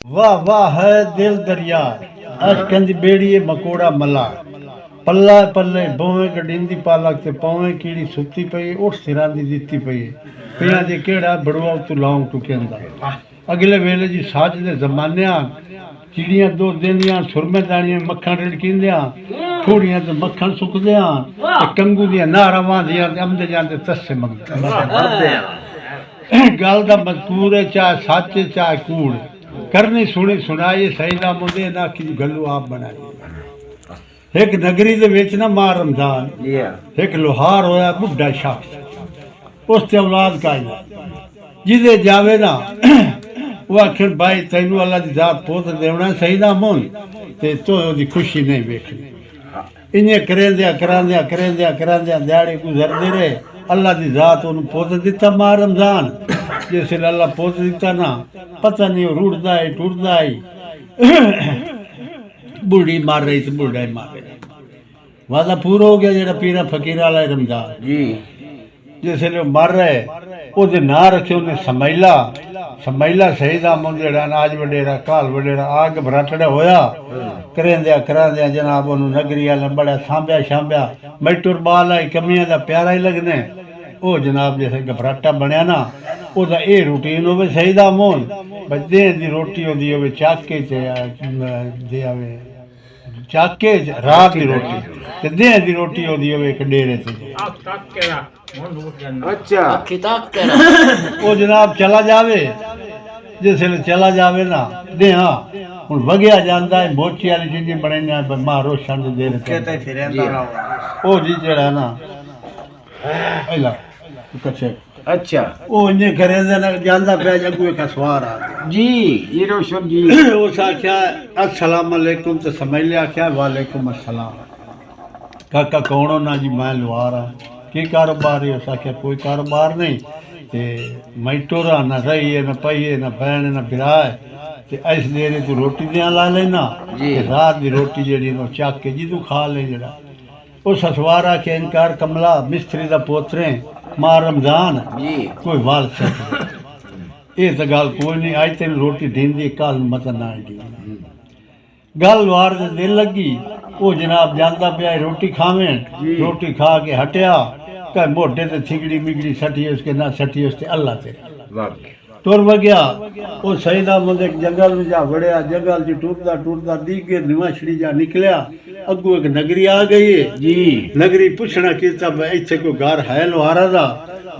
वाह वाह है दिल दरिया अशकंज बेड़िए मकोड़ा मला पल्ला पल्ले बोवे गडींदी पालक ते पौवे कीड़ी सुती पई उठ सिरां दी दित्ती पई पिया दे केड़ा बड़वा तू लाऊं टुकेंदा अगले वेले जी साज दे जमानियां चिड़ियां दो देंदियां सुरमे दानियां मक्खन रिड़कींदियां थोड़ियां ते मक्खन सुकदियां ते कंगू दियां नारा वांदियां ते अमदे जांदे तस्से मंगदे गल दा मजकूर है चाहे सच है चाहे कूड़ करनी सुनी सुनाई सही ना मुंडे ना कि गल्लू आप बनाई एक नगरी दे विच ना मां रमजान एक लोहार होया बुढ़ा शख्स उस ते औलाद का जिदे जावे ना वो आखिर भाई तैनू अल्लाह दी जात पोत देवना सही ना मुन ते तो ओदी खुशी नहीं वेखनी इन्हें करेंदिया दिहाड़े गुजरदे रहे अल्लाह दी जात उन्हें पोत दिता मां रमजान जिसले अल्लाह पोत दिता ना पता नहीं रुड़दा है टुरदा है बूढ़ी मार रही तो बूढ़ा ही मार रही वादा पूरा हो गया जेड़ा पीरा फकीर वाला रमजान जी जिसले मर रहे ओदे ना रखे उन्हें समैला शहीदा मुंडेड़ा नाज वडेरा काल वडेरा आग भराटड़ा होया करेंदिया जनाब ओनू नगरी वाले बड़ा सांभ्या शांभ्या मैटुर बाल आई कमियां दा प्यारा ही लगने ओ जनाब जैसे घबराटा बनया ना ओदा ए रूटीन होवे शहीदा मोन बच्चे दी रोटी होंदी होवे चाके ते दे आवे चाके रात दी रोटी ते दे दी रोटी होंदी होवे एक डेरे ते अच्छा ओ जनाब चला जावे जिसले चला जावे ना दे हाँ हुण वगया जांदा है मोची वाली चीज़ बनाईना मां रोशन दे दे ओ जी जेड़ा ना एला कच्चे अच्छा ओ इने करे ना जांदा पे जगू एक सवार आ जी ये रोशन जी ओ साख्या अस्सलाम वालेकुम ते समझ लिया क्या वालेकुम अस्सलाम काका कौनो ना जी मैं लुहार आ की कारोबार है साख्या कोई कारोबार नहीं ते मैटोरा ना रही है ना पई है ना बहन ना बिरा है ते इस देरे तू रोटी दियां ला लेना ते रात दी रोटी जेड़ी नो चक के जिदू खा ले जेड़ा उस ससवारा के इनकार कमला मिस्त्री दा पोतरे मां रमजान कोई वाल सक ये तो गल कोई नहीं आज तेन रोटी दींदी कल मत ना दी गल वार दे दिल लगी वो जनाब जानता पिया रोटी खावें रोटी खा के हटिया कह मोटे ते थिगड़ी मिगड़ी सटी उसके ना सटी उसके अल्लाह तेरा तुर वगया वो सहीदा मुझे जंगल में जा वड़िया जंगल जी टूटदा दीगे निवाछड़ी जा निकलिया अगू एक नगरी आ गई है जी नगरी पुछना किता इत्थे कोई घर है लोहारा दा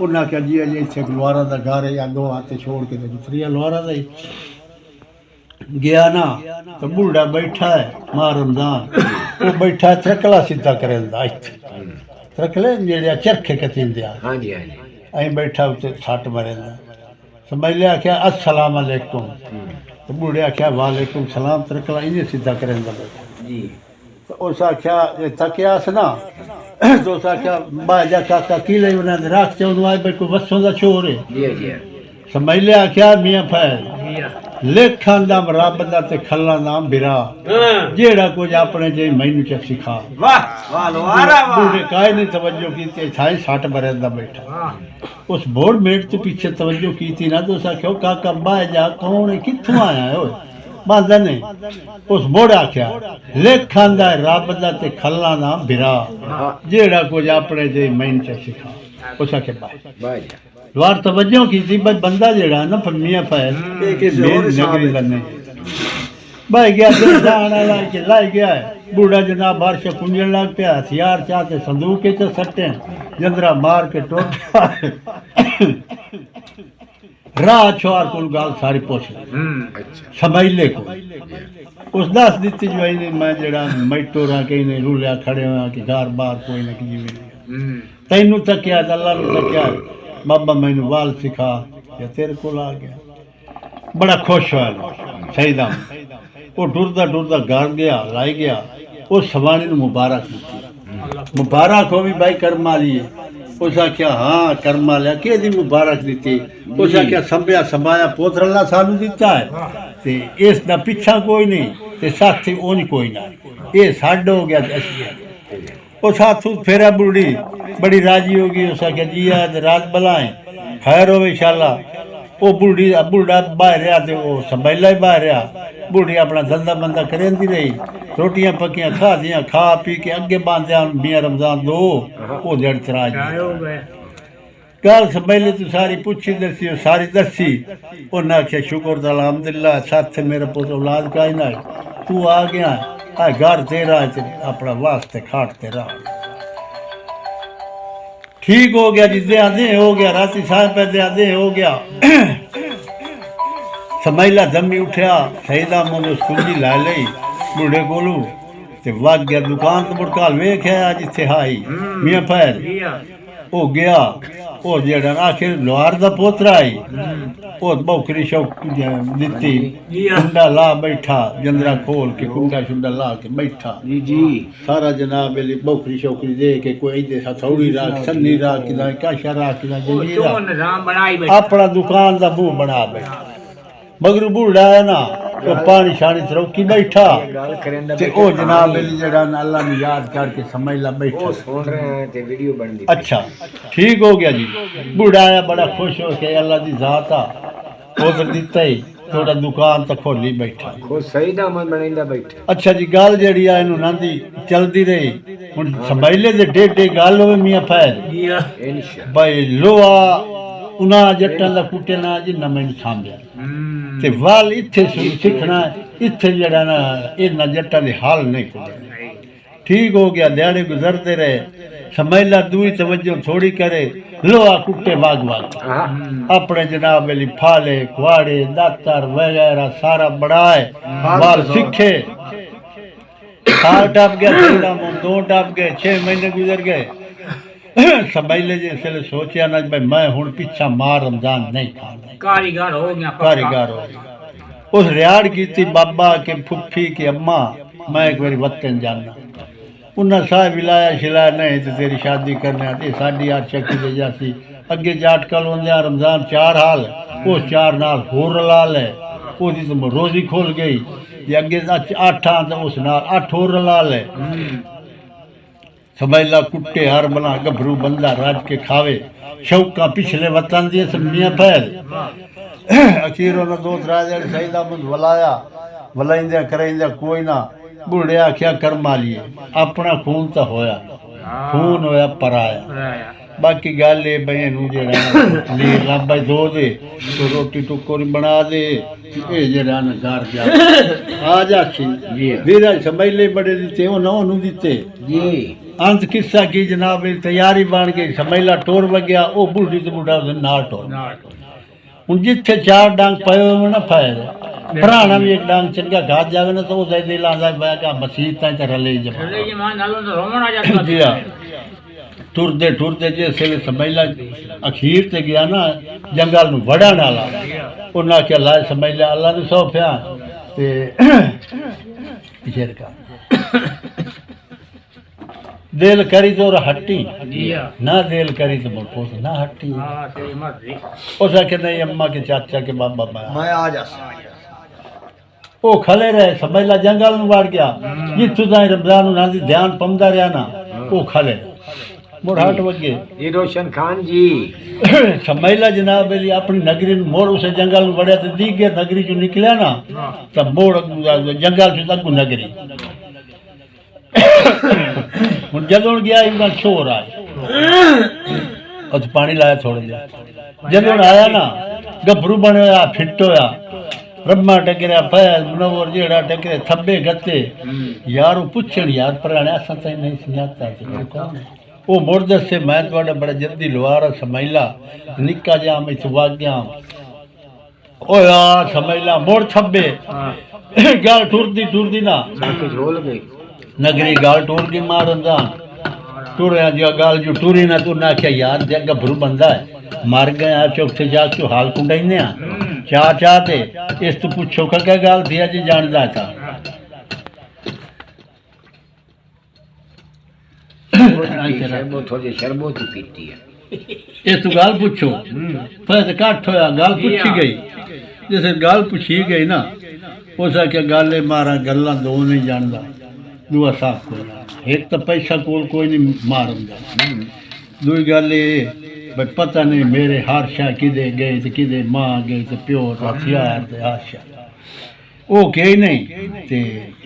उन्हें क्या जी अजे इत्थे लोहारा दा घर है या दो हाथ छोड़ के दूसरी लोहारा दा ही गया ना तो बूढ़ा बैठा है मां रमजान वो बैठा है त्रकला सीधा करेंदा त्रकले जेड़े चरखे कतींदिया हां जी आई बैठा उते छट मरेंदा समझ लिया क्या अस्सलाम वालेकुम तो बूढ़े आख्या वालेकुम सलाम त्रकला इन्हें सीधा करेंदा जी तो उस आख्या तकियास ना तो उस आख्या बाजा काका की ले बना राख चौन आए कोई वसों दा छोर है जी जी समझ लिया आख्या मियां फैल लेखां दा रब दा ते खल्लां दा बिरा जेड़ा कुछ अपने जे मैनू च सिखा वाह वाह लोहारा वाह बूढ़े काहे नहीं तवज्जो कीती थाई 60 बरस दा बैठा उस बोर्ड मेट तो पीछे तवज्जो की थी ना तो आख्या काका बाजा कौन है कित्थों आया है बाजा ने उस बोर्ड आख्या लेखां दा रब दा ते खल्लां दा बिरा जेड़ा कुछ अपने जे मैनू च सिखा उस आख्या बाजा द्वार तवज्जो की थी बस बंदा जेड़ा ना मियां फैल के मेन नगरी दा नहीं भाई गया जाना लाई गया है बूढ़ा जनाब बाहर से कुंजन लग पिया हथियार चाहते संदूक के तो सट्टे जंदरा मार के टोटा राह छोर को गाल सारी पूछ समझले को उस दस दिती जो आई मैं जेड़ा मैटोरा कहीं ने रूलिया खड़े हुआ कि घर बार कोई ना कि जिवें तैनू तकिया अल्लाह ने तकिया बाबा मैनू वाल सिखा या तेरे को आ गया बड़ा खुश हुआ शहीदा वो टुरदा घर गया लाई गया उस सवानी ने मुबारक हो भी भाई कर्मा लिए उस आख्या हाँ कर्मा लिया कि दी मुबारक दी उस आख्या संभया संभाया पोतर अल्लाह सानू दिता है ते इस दा पिछा कोई नहीं ते साथी ओंज कोई ना ये साड हो गया वो साथ फेरा बूढ़ी बड़ी राजी होगी उस आख्या जी आज रात बलाएं खैर हो इंशाल्लाह वो बुढ़ा बाहर रहा तो वो संभैला ही बाहर रहा। बुढ़ी अपना धंधा बंदा करेंदी रही, रोटियां पकियां खा दियां, खा पी के अगे बांधिया मियाँ रमजान दो वो जड़ चरा गल संभैले तू सारी पुछी दसी, सारी दसी। उन्हें आख्या शुक्र अलहमदुलिल्लाह साथ मेरा पुत औलाद का ही ना, तू आ गया आ घर तेरा अपना वास्ते खाट तेरा ठीक हो गया जी। दे हो गया राती साह पे दे हो गया। समैला दमी उठया सहीदा मुझे स्कूली ला ली बूढ़े कोलू ते वग गया दुकान तो मुड़काल वेख्या जिथे हाई मियाँ फैर वो गया। वो जेड़ा आखिर लोहार दा पोतरा आई वो बौखरी शौक दिती, कुंडा ला बैठा, जंदरा खोल के कुंडा शुंडा ला के बैठा जी सारा जनाब वेली बौखरी शौकरी दे के कोई इधे हथौड़ी राख सन्नी राख किदा काशा राख किदा जंजीरा अपना दुकान दा मुंह बना बैठा। मगरू बूढ़ा है ना तो पानी शानी तरौकी बैठा ते ओ जनाब वेली जेड़ा अल्लाह ने याद करके समझ ला बैठा सुन रहे हैं ते वीडियो बन दी। अच्छा ठीक हो गया जी। बूढ़ा आया बड़ा खुश हो के अल्लाह दी जात आ उधर दिता ही थोड़ा दुकान तो खोली बैठा खुद सही दामन बनैंदा बैठा। अच्छा जी गल जेड़ी आ इनु नांदी चलदी रही। हुन समझले दे डेडे गल होवे मियां फैज भाई लोहा उना जट्टां दा कुटना जिन्ना मैनू सामभ्या ते वाल इत्थे सिखना इत्थे जेड़ा ना इन्ना जट्टां दे हाल नहीं कुटने। ठीक हो गया दिहाड़े गुजरते रहे। समझला दूई तवज्जो थोड़ी करे लोहा कुट्टे वाग वाग अपने जनाब वेली फाले कुआड़े दातर वगैरह सारा बढ़ाए वाल सीखे। साल टप गया, 2 टप गए, 6 महीने गुजर गए। समझले जिसले सोचा ना भाई मैं हुण पिछा मार रमजान नहीं खाना, कारीगर हो गया। उस रियाड़ की बाबा के फुफी के अम्मा मैं एक बार वतन जाना उन्हें साह विलाया शिलाया नहीं तो तेरी शादी करने आती साड़ी 8 चक्की दे जाती अगे जाट कल होंदे रमजान 4 हाल उस 4 नाल होर रला ले ओदी तो रोजी खोल गई जे अगे 8 तो उस नाल 8 होर रला ले। समझला कुट्टे हर बना गभरू बंदा राज के खावे शौका पिछले वतन दिए मियां फैल। अखीर उन्हें 2-3 दिन सहीदा मुझ वलाया वलाइंदा करेंदा कोई ना। बूढ़े आख्या कर मालिए अपना खून तो होया खून होया पराया बाकी गल ये बई नू जेड़ा लीर लाबा दो दे तो रोटी टुकोरी बना दे ये जेड़ा ना घर जा आ जासी वीरा समझले बड़े दिते उन्होंने दिते जी। अंत किस्सा की जनाब तैयारी बन गई समझला टोर वगया वो बूढ़ी तो बूढ़ा नाल टोर हूँ जिथे 4 डांग पे ना फायदा भराना भी एक डांग चंगा घात जावे ना तो वो दिल आंदा मैं क्या मसीत ताई ते रले जी हाँ। टुरदे टुरदे जिसले समझला अखीर ते गया ना जंगल नूं वड़न वाला उन्हें आख्या ला समझला अल्लाह ने सौंपया ते शेर का दिल करी तो हट्टी ना दिल करी तो मुड़ ना हट्टी। उस आखे नहीं अम्मा के चाचा के बाबा मैं आ जा वो खले रहे समझला जंगल में वड़ गया जितों ताई रमजान उन्हां दी ध्यान पमदा रहा ना वो खले मुड़ हट वगे ये रोशन खान जी। समझला जनाब मेरी अपनी नगरी मोड़ उस जंगल में वड़िया तो दीगे नगरी चो निकलिया ना तब मोड़ जंगल से अगू नगरी हूँ जदों गया इनका शोर आए उस पानी लाया थोड़ा जहा जदों आया ना गभरू बनया फिट होया रम्मा टकरिया फैल मनोवर जेड़ा टकरे थब्बे गत्ते यार वो पुछण यार पराने असा तो नहीं समझाता वो मुड़ दसे मैं थोड़ा बड़ा जल्दी लुआरा समझला निक्का जा मैं सुवाग गया ओ यार समझला मुड़ थब्बे गल टुरदी ना झोल गई नगरी गाल टूर की मार रमजान टूरिया जो गाल जो टूरी ना तू ना आख्या यार जग गभरू बंदा है मर गया चौथे जा क्यों हाल कुंडाइने चाह ते इस तू पुछो क्या गाल थी जी जानदा था इस तू गाल पुछो फिर कट होया गाल पूछी गई जैसे गाल पूछी गई ना उस आख्या गाले मारा गल्ला दो नहीं जानदा दुआ साफ कोई एक तो पैसा कोल कोई नहीं मारदा दूई गल भाई पता नहीं मेरे हर शा किदे गए ते किदे मां गई ते प्यो ते हथियार ते हर शा वो कही नहीं ते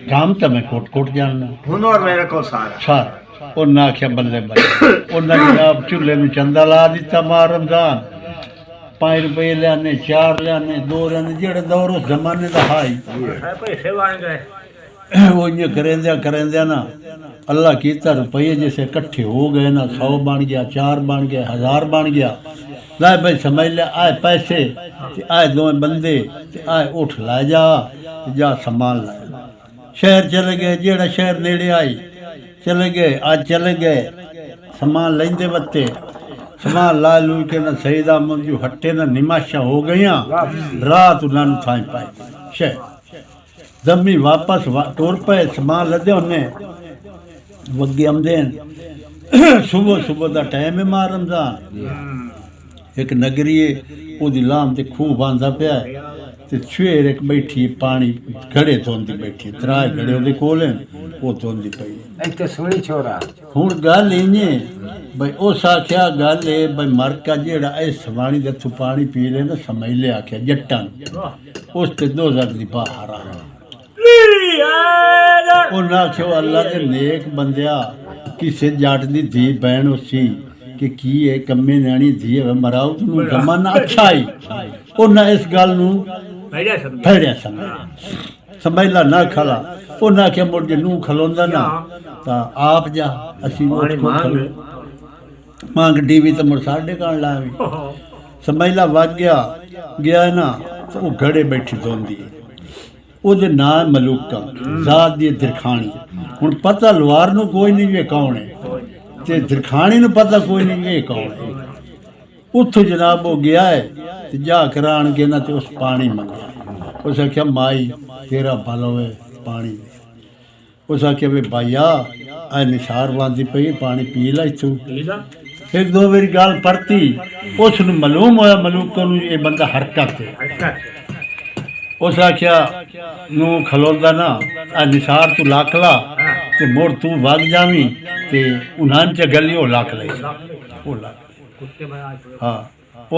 काम तो मैं कोट कोट जानना हुनर मेरे को सारा उन्हें आख्या बल्ले बल्ले उन्हें जनाब चूल्हे में चंदा ला दिता मां रमजान 5 रुपये लियाने 4 लियाने 2 लियाने जेड़े दौर उस जमाने का हाई पैसे बन गए वो इं करेंद्या ना अल्लाह कीता रुपये जैसे इकट्ठे हो गए ना 100 बन गया 4 बन गया 1000 बन गया ला भाई समझ लिया आए पैसे आए 2 बंदे आए उठ ला जा सामान लाया शहर चले गए जेड़ा शहर नेड़े आई चले गए आज चले गए सामान लेंदे बत्ते सामान ला लू के ना सईदा मंजू हट्टे ना निमाशा हो गई रात उन्होंने थाई पाई शहर दमी वापस टुर पे सामान लदे उन्हें वगे आमदे सुबह सुबह का टाइम है मां रमजान एक नगरी है ओदी लाम ते खूह बांधा पिया ते छेर एक बैठी पानी घड़े धोंदी बैठी 3 घड़े ओदे कोल वो धोंदी पई इत्ते सोनी छोरा हुण गल इन्हें भाई उस आख्या गल है भाई मरका जेड़ा इस सवाणी दे थू पानी पी ले ना समझ ले आख्या जट्टां उस ते 2000 दी बाहर आ उन्हें आख्यो अल्लाह के नेक बंदिया किसी जट की धी भैन उसी कि की है कम्मे न्याणी धी है मराओ तू जमाना अच्छा ही उन्हें इस गल फेरिया समझ ला ना खला उन्हें आख्या मुड़ जे नूं खलोंदा ना तो आप जा असी मांग डीवी तो मुड़ 11:30 लावी समझ ला वग गया ना तो वो घड़े बैठी धोंदी है ਉਹਦੇ ਨਾਂ ਮਲੂਕਾ ਜ਼ਾਤ ਦੀ ਦਿਰਖਾਣੀ ਹੁਣ ਪਤਾ ਲਵਾਰ ਨੂੰ ਕੋਈ ਨਹੀਂ ਵੇ ਕੌਣ ਹੈ ਤੇ ਦਿਰਖਾਣੀ ਨੂੰ ਪਤਾ ਕੋਈ ਨਹੀਂ ਵੇ ਕੌਣ ਹੈ ਉੱਥੋਂ ਜਨਾਬ ਉਹ ਗਿਆ ਹੈ ਤੇ ਜਾ ਕਰਾਣ ਕੇ ਨਾ ਤੇ ਉਸ ਪਾਣੀ ਮੰਗਿਆ ਉਸ ਆਖਿਆ ਮਾਈ ਤੇਰਾ ਭਲਾ ਹੋਵੇ ਪਾਣੀ ਉਸ ਆਖਿਆ ਵੇ ਭਾਈਆ ਆ ਨਿਸ਼ਾਰ ਵਾਂਦੀ ਪਈ ਪਾਣੀ ਪੀ ਲੈ ਤੂੰ ਇੱਕ ਦੋ ਵਾਰੀ ਗੱਲ ਪਰਤੀ ਉਸ ਨੂੰ ਮਾਲੂਮ ਹੋਇਆ ਮਲੂਕਾ ਨੂੰ ਇਹ ਬੰਦਾ ਹਰਕਤ ਹੈ उस आख्या नू खलोंदा ना आ निसार तू लाख ला ते मोड़ तू भाग जावी ते उन्हान च गली ओ लाख ले ओ लाख हाँ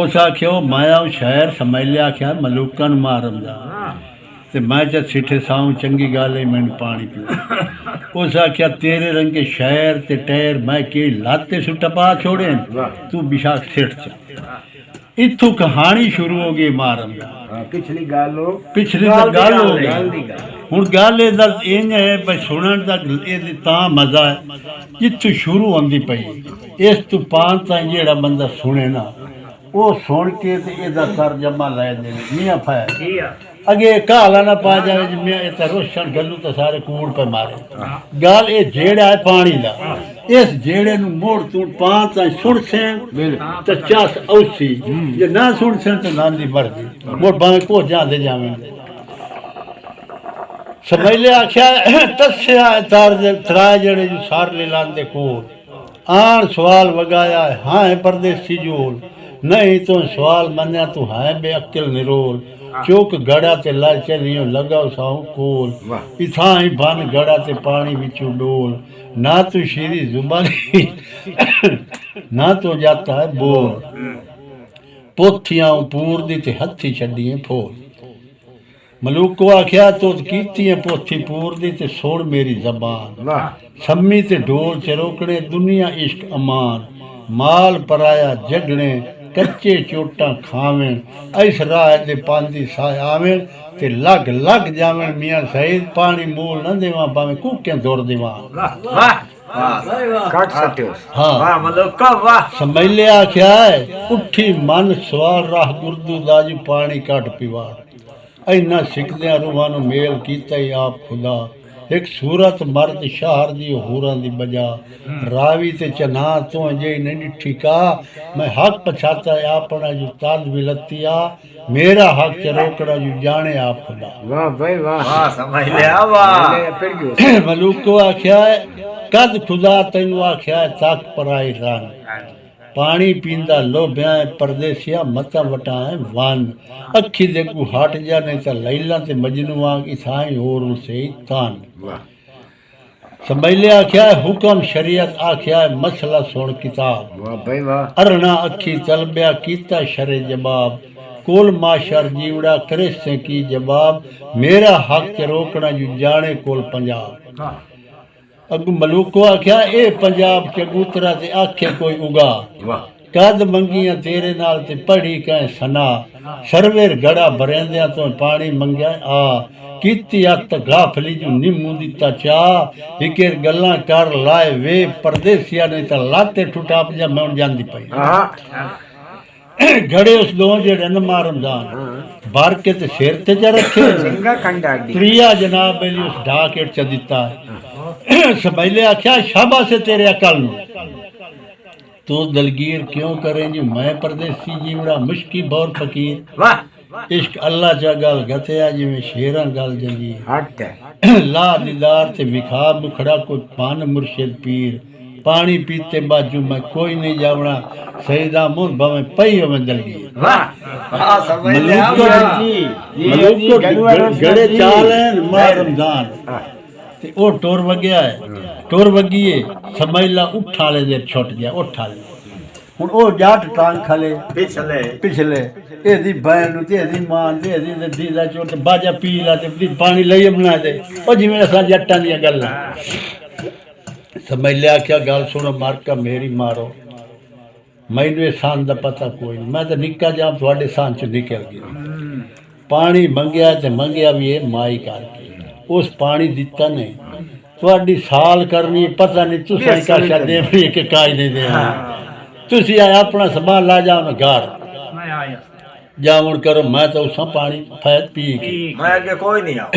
उस आख्यो माया शहर समझ लिया आख्या मलूकन मारम जा ते मैं च सिठे साऊं चंगी गाल है मैंने पानी पी उस आख्या तेरे रंग के शहर ते टैर मैं के लाते सु टपा छोड़े तू बिशाख सिठ च इत्थों कहानी शुरू हो गई मारम पिछली गल हो हुण गल इंज है भाई सुनन दा तां मजा है जित्थों शुरू होंदी पई इस तो पांच ताईं जेड़ा बंदा सुने ना वो सुन के ते एदा तर्जमा लै दे मियां फाया अगे काला ना पा जाए जी मियां इतना रोशन गलू तो सारे कूड़ पे मारे गल ये जेड़ा है पानी दा इस जेड़े नू मोड़ तू पांच ताईं सुन सें तो चस औसी जे ना सुन सें तो नांदी मर्जी मोड़ भावे को जांदे जावें समझ ले आख्या तस्या त्रै जेड़े जो सार ले लांदे कोल आन सवाल वगाया हाँ है परदेसी जोल नहीं तो सवाल मन्या तू है बेअक्ल निरोल चौक गड़ा ते ला चलियो लगाओ साऊ कोल इथा ही बन गड़ा ते पानी बिचू डोल ना तो शीरी जुबानी ना तो जाता है बोल पोथियां पूर दी ते हथी छड़िए फोल मलूक को आख्या तो कीती है पोथी पूर दी ते सुन मेरी जबान सम्मी ते ढोल चरोकड़े दुनिया इश्क अमान माल पराया जगने कच्चे चोटा खावें इस राह दे पांदी आवें ते लग लग जावें मियां सईद पानी मूल न देवा पावे कूके दौड़ देवा हाँ समझ लिया आख्या है उठी मन सवाल राह गुरदू दाजी पानी कट पीवा इन्ना सिखदे रूहां नू मेल कीता ही आप खुदा एक सूरत मर्द शहर दी होरां दी बजा रावी ते चना तो जे नहीं डिठी का मैं हक पछाता है अपना जो ताल विलतिया मेरा हक चरोकड़ा जो जाने आप खुदा वाह भाई वाह समझ लिया वाह मलूक को आख्या है कद खुदा तेनू आख्या है तक पराई रन पानी पींदा लोभ्या परदेसिया मता वटाए वन अखी दे को हट जा नहीं तो लैला ते मजनू आग इथाई और उसे तान संभैले आख्या है हुक्म शरीयत आख्या है मसला सुन किताब वाह भाई वाह अरना अखी तलबिया कीता शरे जवाब कोल माशर जीवड़ा करे से की जवाब मेरा हक च रोकना जू जाने कोल पंजाब अगू मलूको आख्या ए पंजाब चगूतरा ते आखे कोई उगा वाह कद मंगियां तेरे नाल ते पढ़ी कह सना सरवेर गड़ा भरेंदिया तो पानी मंगया आ कीती अत गाफली जू निम्मू दिता चा इकेर गल्लां कर लाए वे परदेसिया ने तो लाते ठुटाप जा मैं जांदी पई घड़े उस दो जेड़े न रमजान बार के ते सिर ते च रखे सिंगा कंडा त्रिया जनाब अली उस ढाकेट च दिता सबैले आख्या शाबा से तेरे अकल नु तू दलगीर क्यों करें जी मैं परदेसी जीवड़ा मुश्की बौर फकीर वाह इश्क अल्लाह चा गल गथया जिवें शेरां गल जंगी हट ला दीदार ते विखा मुखड़ा कोई पान मुर्शिद पीर पानी पीते बाजू मैं कोई नहीं जावना सईदा मुंह भवें पई होवें दलगीर वाह वाह समझ ले मलूको गड़े चाल हैं माह रमजान ते ओ टोर वगया है टोर वगिए समैला उठा ले दे छुट गया उठा ले हुन ओ जाट टांग खले पिछले एदी बहन नु ते एदी मां ते एदी ददी दा चोट बाजा पी ला ते पानी लई बना दे ओ जिवें असां जट्टां दी गल्लां समैले आख्या गल सुनो मारका मेरी मारो मैनू इस सान दा पता कोई नहीं मैं तो निक्का जाम थोड़े सान च निकल गया पानी मंगया ते मंगया भी ये माई करके उस पानी दिता नहीं थोड़ी साल करनी पता नहीं तुसा काशा देवनी के काज नहीं देना तुसी आया अपना संभाल ला जाओ घर जामुन करो मैं तो उस पानी फैद पी के मैं आगे कोई नहीं आओ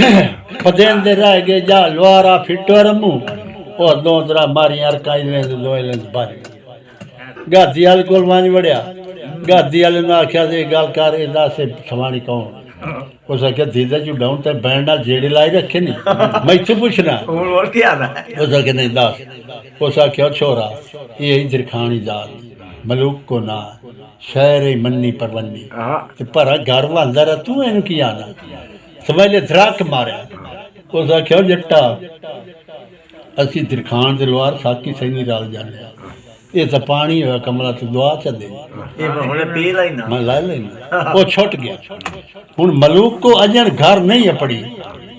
फदेन दे रह गए जा लोहारा फिटो रमू और दो तरह मारी यार काज लेंद दो लेंद बारी गादी वाले कोल वांज वड़िया गादी वाले ने आख्या दे गल कर इदा से सवानी कौन उस आख्या दीदा चू डाउन ते बैंड नाल जेड़े लाई रखे नहीं मैं इत्थों पुछना हुन और क्या है उस आख्या नहीं दस उस आख्या छोरा ये दिरखानी जाल मलूक को ना शहर ही मन्नी परवन्नी ते पर घर वांदा रहा तू इनू की आना समझ धड़क मारिया उस आख्या जट्टा असी दिरखान दे लोहार साकी सही रल जाने ये तो पानी होया कमला तो दुआ च दे ये हुने पी लेना मैं ला लेना वो छुट गया हुन मलूक को अजन घर नहीं अपड़ी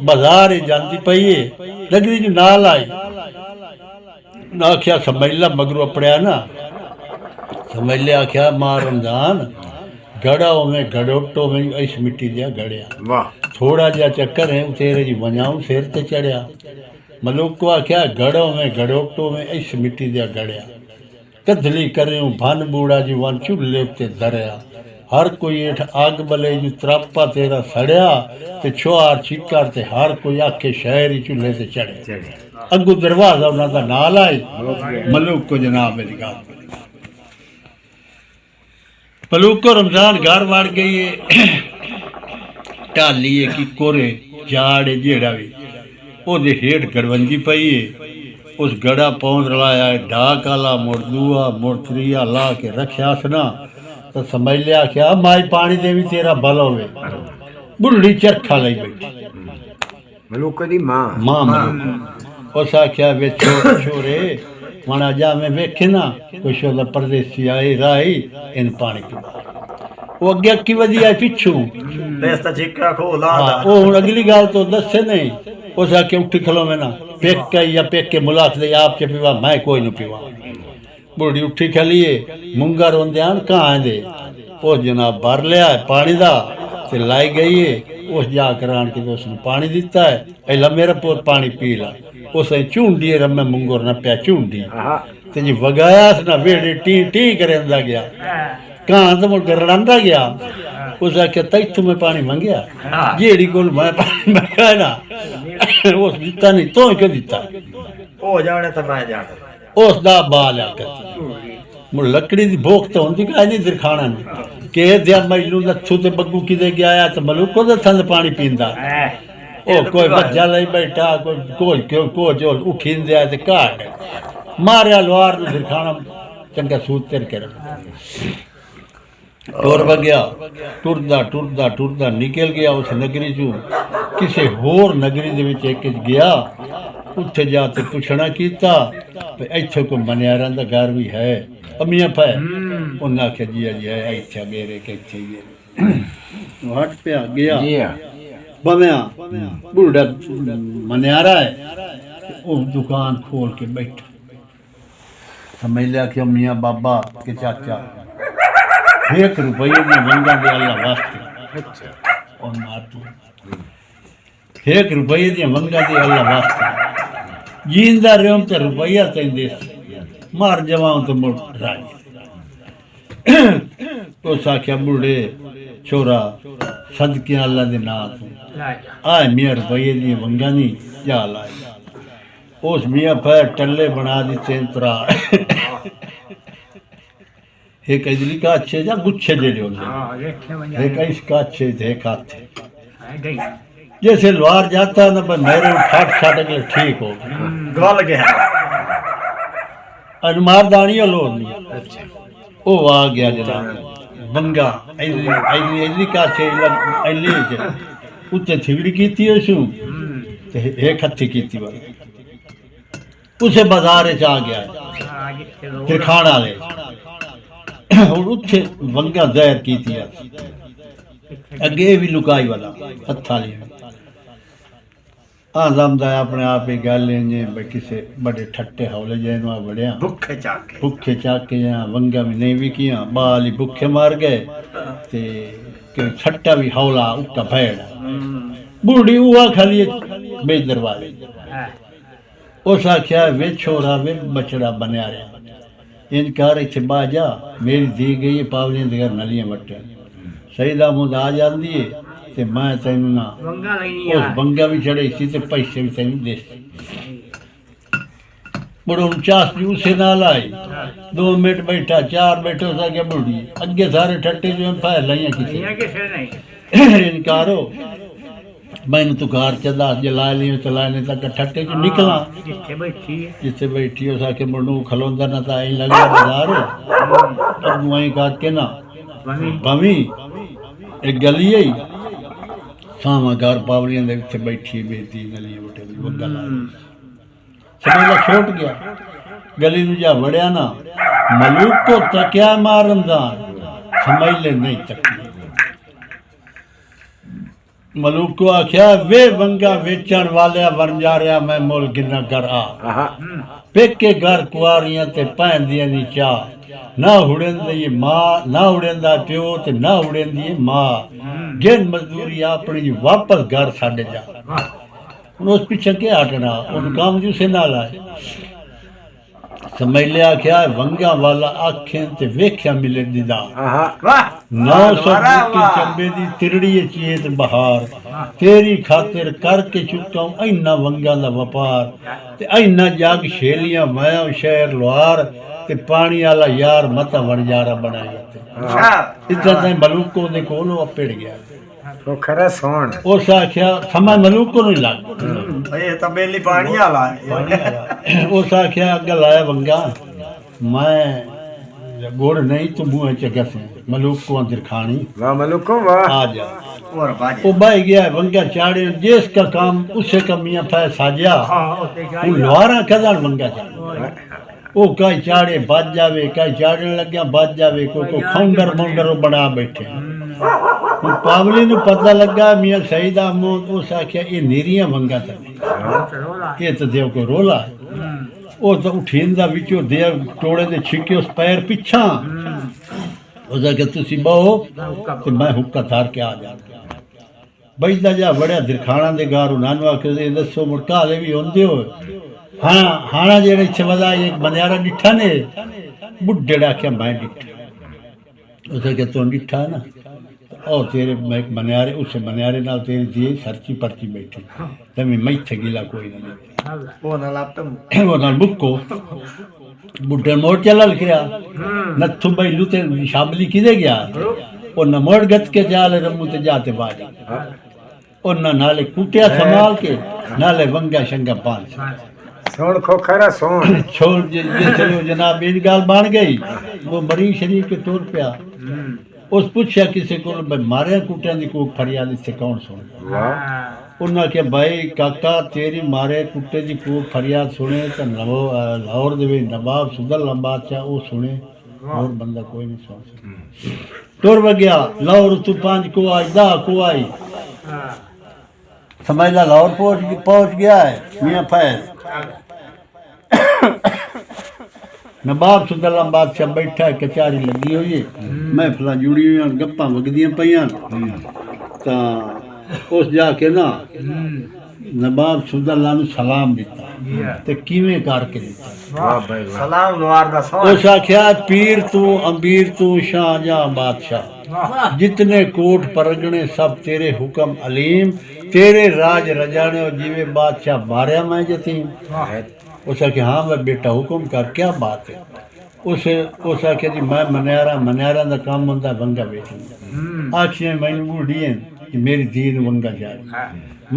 बाजार ही जाती पई है लगरी जो नाल आई ना आख्या समैला मगरू अपड़िया ना समैले आख्या मां रमजान गड़ा में गड़ोटो में इस मिट्टी दिया गड़िया वाह थोड़ा जा चक्कर है तेरे जी वजाऊं सिर ते चढ़िया मलूक को आख्या गड़ो में गड़ोटो में इस मिट्टी दिया गड़िया कदली करूं भन बूढ़ा जी वन चूल्हे उत्ते धरिया हर कोई हेठ अग बले जी त्रापा तेरा सड़िया ते छुआर छिकर ते हर कोई आखे शहर ही चूल्हे ते चढ़े अगू दरवाजा उन्हां दा नाल आई मलूक को जनाब मेरी गल मलूक को रमजान घर वड़ गई है टाली है कि कोरे जाड़ जेड़ा भी ओदे हेठ गड़वंजी पई है उस गड़ा पौंद रलाया ढाक आला मुड़ दूआ मुड़ त्रिया ला के रख्या ना तो समझ लिया क्या माई पानी दे भी तेरा भल होवे बुढ़ी चरखा लाई बैठी मलूक दी मां मलूक उस आख्या वे छोरे माना जा मैं वेखे ना कुछ ओदा परदेसी आए राई इन पानी पी वो अगे की वधी आई पिछू बेस्ता चिक्का खोला ओ हुन अगली गल तो दसे नहीं उस आके उठी खलो में ना पेक या पेक के मुलाक दे आप चे पीवा मैं कोई न पीवा बुढ़ी उठी खलिए मुंगा रोंदे आन कहाँ दे उस जनाब भर लिया है पानी दा ते लाई गई है उस जाकर आन के उसने पानी दिता है ऐला मेरा पोत पानी पी ला उस झूंडी रमे मुंगोर न पिया झूंडी ते जी वगाया ना वेड़े टी टी करेंदा गया कहाँ तो मुड़ रड़ांदा गया उस आख्या तैथों मैं पानी मंगया जेड़ी कोल मैं पानी मंगया ना उस दिता नहीं तो क्यों दिता ओ जाने तो मैं जाने उस दा बाल आकर मुड़ लकड़ी दी भोख तो होंदी काई नहीं दिरखाना ने के दिया मैनू लथू ते बग्गू किदे गया ते मलूको दे थंद पानी पींदा ओ कोई बच्चा लई बैठा कोई क्यों को जो उठी दिया ते काट मारिया लोहार नु दिरखाना चंगा सूत तेर के टुर गया टुरदा टुरदा टुरदा निकल गया उस नगरी चू किसी होर नगरी दे विच एक गया उत्थे जाते पुछना कीता भाई इत्थे को मनियारां दा घर भी है अम्मियां पै उन्हें आख्या जी है इत्थे गेरे के इत्थे गेरे हट पे गया जी हाँ बमया बुढ़ा मनियारा है वो दुकान खोल के बैठा समझ लिया कि मियाँ बाबा के चाचा 1 रुपये में मंगा दे अल्लाह वास्ते और मार दिया 1 रुपये दी मंगा दे अल्लाह वास्ते जींदा रहो तो रुपया तेन दे मार जवाओ तो मुड़ राज तो साख्या बुढ़े छोरा सदके अल्लाह दे नाम आए मियाँ रुपये दी मंगा नहीं जा लाए उस मियाँ पैर टल्ले बना दिते तरा एक इडली का अच्छे जा गुच्छे जेड़े होंगे एक इस का अच्छे थे खाते जैसे लोहार जाता ना पर मेरे फाट छाट के ठीक हो गल गया अनुमारदानी लो ओ आ गया जनाब बंगा इडली का अच्छे इडली उत्ते थिगड़ी कीती उसू ते एक हत्थी कीती वाली उसे बाजार च आ गया फिर खाण वाले उत्थे वंगा ज़हर की अगे भी लुकाई वाला हथा आजमदा अपने आप ही गल इंजे भाई किसे बड़े ठट्टे हौले जे बड़िया भुखे चाके यहाँ वंगा भी नहीं भी किया बाल ही भुखे मार गए ते छट्टा भी हौला उक्का भैड़ बूढ़ी हुआ खाली बेच दरवाजे उस आख्या वे छोरा वे बचड़ा बनया रहा इनकार इतने बाजा मेरी दी गई पावलियां दिगर नलियां वटे सही दामोद आ जाती है ते मैं तेन ना उस बंगा भी चढ़े सी ते पैसे भी तेन दे बड़ो चास भी उसे नाल आई 2 मिनट बैठा 4 बैठो सा क्या बुढ़ी अगे सारे ठट्टे जो फायर लाइया किसी इनकार हो मैंने तो घर चला जला लियो चलाने तक ठट्टे च निकला जिथे बैठी हो साके मुंडू खलोंदा ना ता लगा बाजार अब वहीं करके ना बमी एक गली है सामा घर पावलियां दे विच बैठी बेटी गली उठे वंगा ला समझला छोट गया गली नु जा वड़या ना मलूक को तकिया मारंदा समझ ले नहीं तक मलूक को आख्या वे वंगा वेचण वाले बन जा रहा मैं मुल गिना कर आ पेके घर कुआरियां ते पैंदियां नी चाह ना उड़ेंदी मां ना उड़ेंदा प्यो ते ना उड़ेंदी मां गिन मजदूरी अपनी वापस घर छड़ जा उस पीछे के हटना उन काम जो से ना लाए समझ लिया क्या वंगा वाला आखें ते वेख्या मिले दीदार 900 की चंबे दी तिरड़ी चेत बहार तेरी खातिर करके चुका हूं इन्ना वंगा दा व्यापार ते इन्ना जग छेलियां मैं शहर लोहार ते पानी वाला यार मता वणजारा बनाया इतना ताईं मलूको दे कोल अपेड़ गया तो खरा सोन उस आख्या समय मलूको नहीं लग ये तो बेली पानी वाला है उस आख्या अगे लाया वंगा मैं गुड़ नहीं तो मुँह चगस मलूक को अंदर खानी वाह मलूको वाह आ जा वो बाई गया वंगा चाड़े जिसका काम उसे कमियां फै साजा वो लोहारा कदर वंगा चाड़े वो कई चाड़े बच जावे कई चाड़ने लग्या बच जावे कोई खौंडर मुंडर बना बैठे पावली नु पता लगा मियां सईद अहमद उस आख्या ये नीरियां वंगा था ये तो देव को रोला वो तो उठींदा विचो देव टोड़े दे छिके उस पैर पिछा उसदा के तुसी बहो ते मैं हुक्का थार के आ जा बैठदा जा बड़े दिरखाना दे गारू नानवा के दसो मुड़काले भी होंदे हो हाँ हाना जेड़े छवदा एक बनियारा डिठा ने बुड्ढे डाक्या मैं डिठा उसे के तो डिठा ना और तेरे मनियारे उस मनियारे नाल तेरी दी सरची परची बैठी तमें मैं थे गिला कोई ना वो ना लापटम वो ना बुक्को बुड्ढे मोड़ चलल किया नथु भाई लुते शाबली किदे गया और न मोड़ गत के जाले रमू ते जाते बाजी और न नाले कुटिया संभाल के नाले वंगा शंगा पान सोन खोखरा सोन छोड़ जे चलो जनाब इन गाल बन गई वो मरीज शरीफ के तौर पे उस पूछया किसी को मारिया कुटिया की कोई फरियाद इससे कौन सुन ਉਹਨਾਂ ਕਿ ਭਾਈ ਕਾਕਾ ਤੇਰੀ ਮਾਰੇ ਕੁੱਤੇ ਦੀ ਕੂਕ ਫਰਿਆਦ ਸੁਣੇ ਤਾਂ ਲਾਹੌਰ ਦੇ ਵਿੱਚ ਨਵਾਬ ਸੁਦਰਲਾ ਬਾਦਸ਼ਾਹ ਉਹ ਸੁਣੇ ਹੋਰ ਬੰਦਾ ਕੋਈ ਨਹੀਂ ਸੁਣ ਸਕਦਾ ਤੁਰ ਵਗਿਆ ਲਾਹੌਰ ਤੋਂ 5 ਕੋ ਆਈ 10 ਕੋ ਆਈ समझ ला लाहौर पहुंच गया है मियाँ फैज नवाब सुदरला बादशाह बैठा है कचहरी लगी हुई है महफिल जुड़ी हुई गप्पा वगदियां पईयां तां उस जाके ना नवाब सुदरला नूं सलाम दिता ते किवें करके दिता सलाम नवार दा उस आख्या पीर तू अमीर तू शाहजहां बादशाह जितने कोट परगने सब तेरे हुक्म अलीम तेरे राज रजाने और जीवे बादशाह मारिया मैं यतीम उस आखे हाँ मैं बेटा हुक्म कर क्या बात है उस आखे जी मैं मनियारा का काम होंदा वंगा बेचूंगा आखियां मैनू बूढ़ी हैं कि मेरी दीन वंगा जाए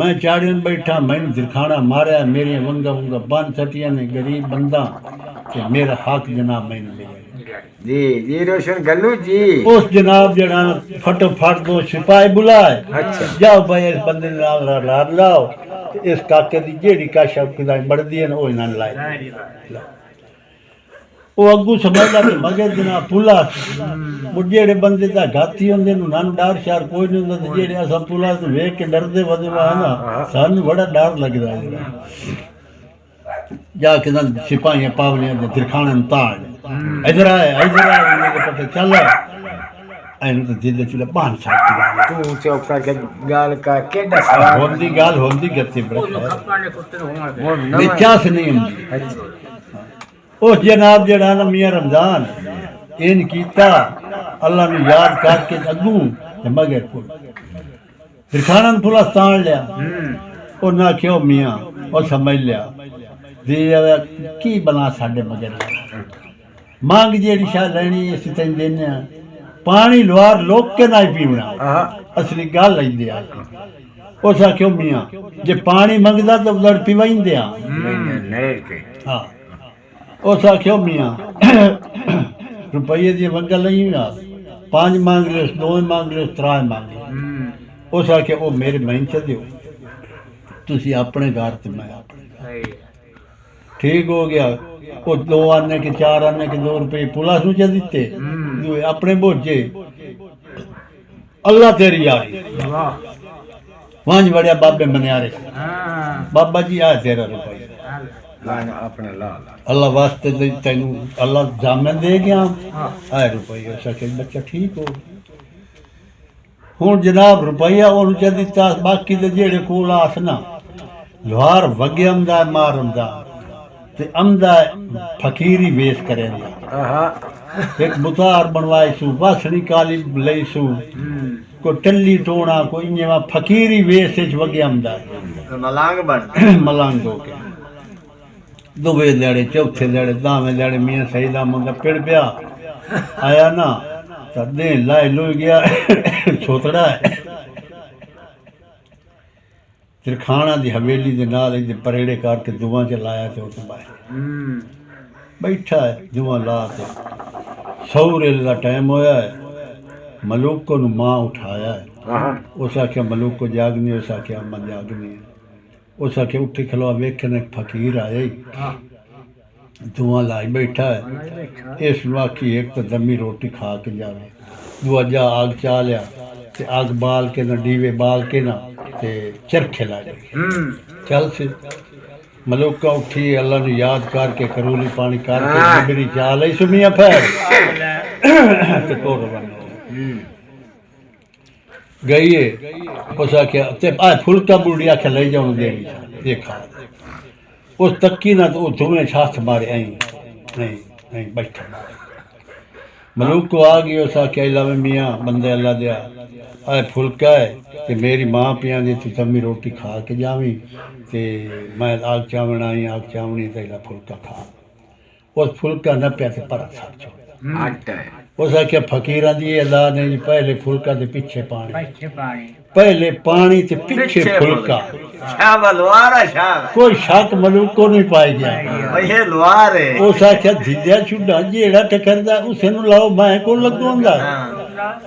मैं चाड़ियन बैठा मैनू दिरखाना मारिया मेरिया वंगा बन सटिया ने गरीब बंदा कि मेरा हक जनाब मैनू मिले जी रोशन गल्लू जी उस जनाब जरा फटोफट दो सिपाही बुलाए अच्छा जाओ भाई इस बंदे नाल लाड लाओ ते इस काके दी जेड़ी काशा खुदा बढ़दी है ओ इना लाए ओ अग्गू समझदा कि मगर जनाब पुला वो जेड़े बंदे दा घाती होंदे नु नान डर शर कोई नहीं होंदा जेड़े अस पुला तो वेख के डरदे वदे वा ना सानू बड़ा डर लगदा है जाके ना सिपाही पावलियां दे दिरखाने ताड़ इधर आए उन्हें को पता चल एनु तो दिल चले बान साथ तू चौका के गाल का केडा सलाम होंदी गत्ती बेचा से नहीं होंदी उस जनाब जड़ा ना मियां रमजान इन कीता अल्लाह ने याद करके अगू ते मगर पुल दिरखाना पुला तान लिया ओ ना क्यों मियां ओ समझ लिया दी की बना साडे मगर मांग जेड़ी शायद लेनी असीं तैन देने पानी लुहार लोक के ना पीवना असली गल लैंदे आ उस आख्यो मियां जे पानी मंगदा तो लड़ पीवाइंदे आ हाँ उस आख्यो मियां रुपये दी वंगा लई आ 5 मांग ले 2 मांग ले 3 मांग ले उस आख्यो ओ मेरे मैं च दियो तुसी अपने घर ते मैं अपने ठीक हो गया वो 2 आने के 4 आने के 2 रुपये पुलिस नूं च दिते अपने बोझे अल्लाह तेरी यारी वंज बड़िया बाबे मनियारे बाबा जी आ तेरा रुपया अपने ला अल्लाह वास्ते तेनू अल्लाह जामन दे गया आए रुपया सके बच्चा ठीक हो हुण जनाब रुपया ओनू च दिता बाकी दे जेड़े कोल आस ना लोहार वगे आंदा मार आंदा ते आंदा फकीरी वेश करेंदा एक बुतार बनवाई सू वासनी काली लई सू को टल्ली टोना को इन्हें फकीरी वेश वगे आंदा मलांग बन मलांग हो के दुबे लड़े चौथे लड़े दावे लड़े मियां सही दा मुंडा पिड़ पिया आया ना सदे लाए लो गया छोतड़ा है तिरखाना दी हवेली दे नाल इदे परेड़े करके दुआ च लाया ते उस बाहर बैठा है दुआ ला के सौरे दा टाइम होया है मलूक को मां उठाया है उस आख्या मलूक को जागनी उस आख्या अम्मा जागनी है उस आख्या उठी खलो वेखने फकीर आए दुआ लाई बैठा है इस वाकी एक तो दमी रोटी खा के जावे दुआ जा आग चा लिया ते आग बाल के ना डीवे बाल के ना ते चरखे ला गई चल से मलूका उठी अल्लाह ने याद करके करूली पानी करके मेरी चाल आई सुमिया फैर ते तोड़ बनो गई है उस आख्या ते आ फुलका बुढ़ी आख्या ले जाऊं देनी देखा उस तक्की ना तो तुम्हें छाछ मारे आई नहीं बैठा मलूक को आ गई उस आख्या अल्लाह मियाँ बंदे अल्लाह दिया आए फुलका है कि मेरी माँ पिया दी तू तमी रोटी खा के जावी ते मैं आग चावण आई आग चावनी ते इला फुलका खा उस फुलका न पिया ते पर सड़ छो उस आख्या फकीरा दी अल्लाह ने पहले फुलका दे पीछे पानी पहले पानी ते पीछे फुलका कोई शक मलूक को नहीं पाई गया उस आख्या धिजा छुड़ा जेड़ा टकरदा उसे नु लाओ मैं को लगूंगा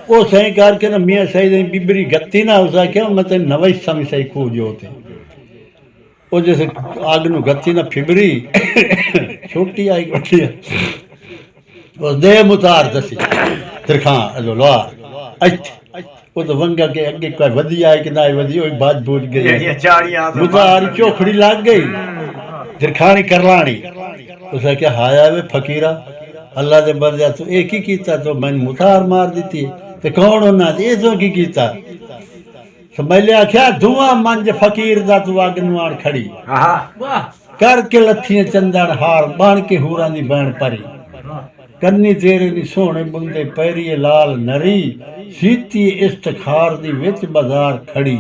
वो सही करके ना मियाँ सही बिबरी गत्ती ना उसा क्या मैं तेन नवा समय सही खू जो थे वो जैसे आग न गत्ती ना फिबरी छोटी आई बठी वो दे मुतार दसी तिरखा अलो लोहार अच्छ वो तो वंगा के अगे कोई वधी आए कि ना वधी वो बात बूझ गई मुतार चौखड़ी लाग गई तिरखानी करलानी उसे क्या हाया वे फकीरा अल्लाह दे बंदे तू एक ही कीता तो मैंने मुतार मार दी ते कौन होना ये तो की कीता समझ आख्या धुआं मंज फकीर दा तू अग नुआण खड़ी करके लथियां चंदन हार बन के हूरां दी बैण परी कन्नी तेरे नी सोहणे बुंदे पैरीए लाल नरी सीती इस्तखार दी विच बाजार खड़ी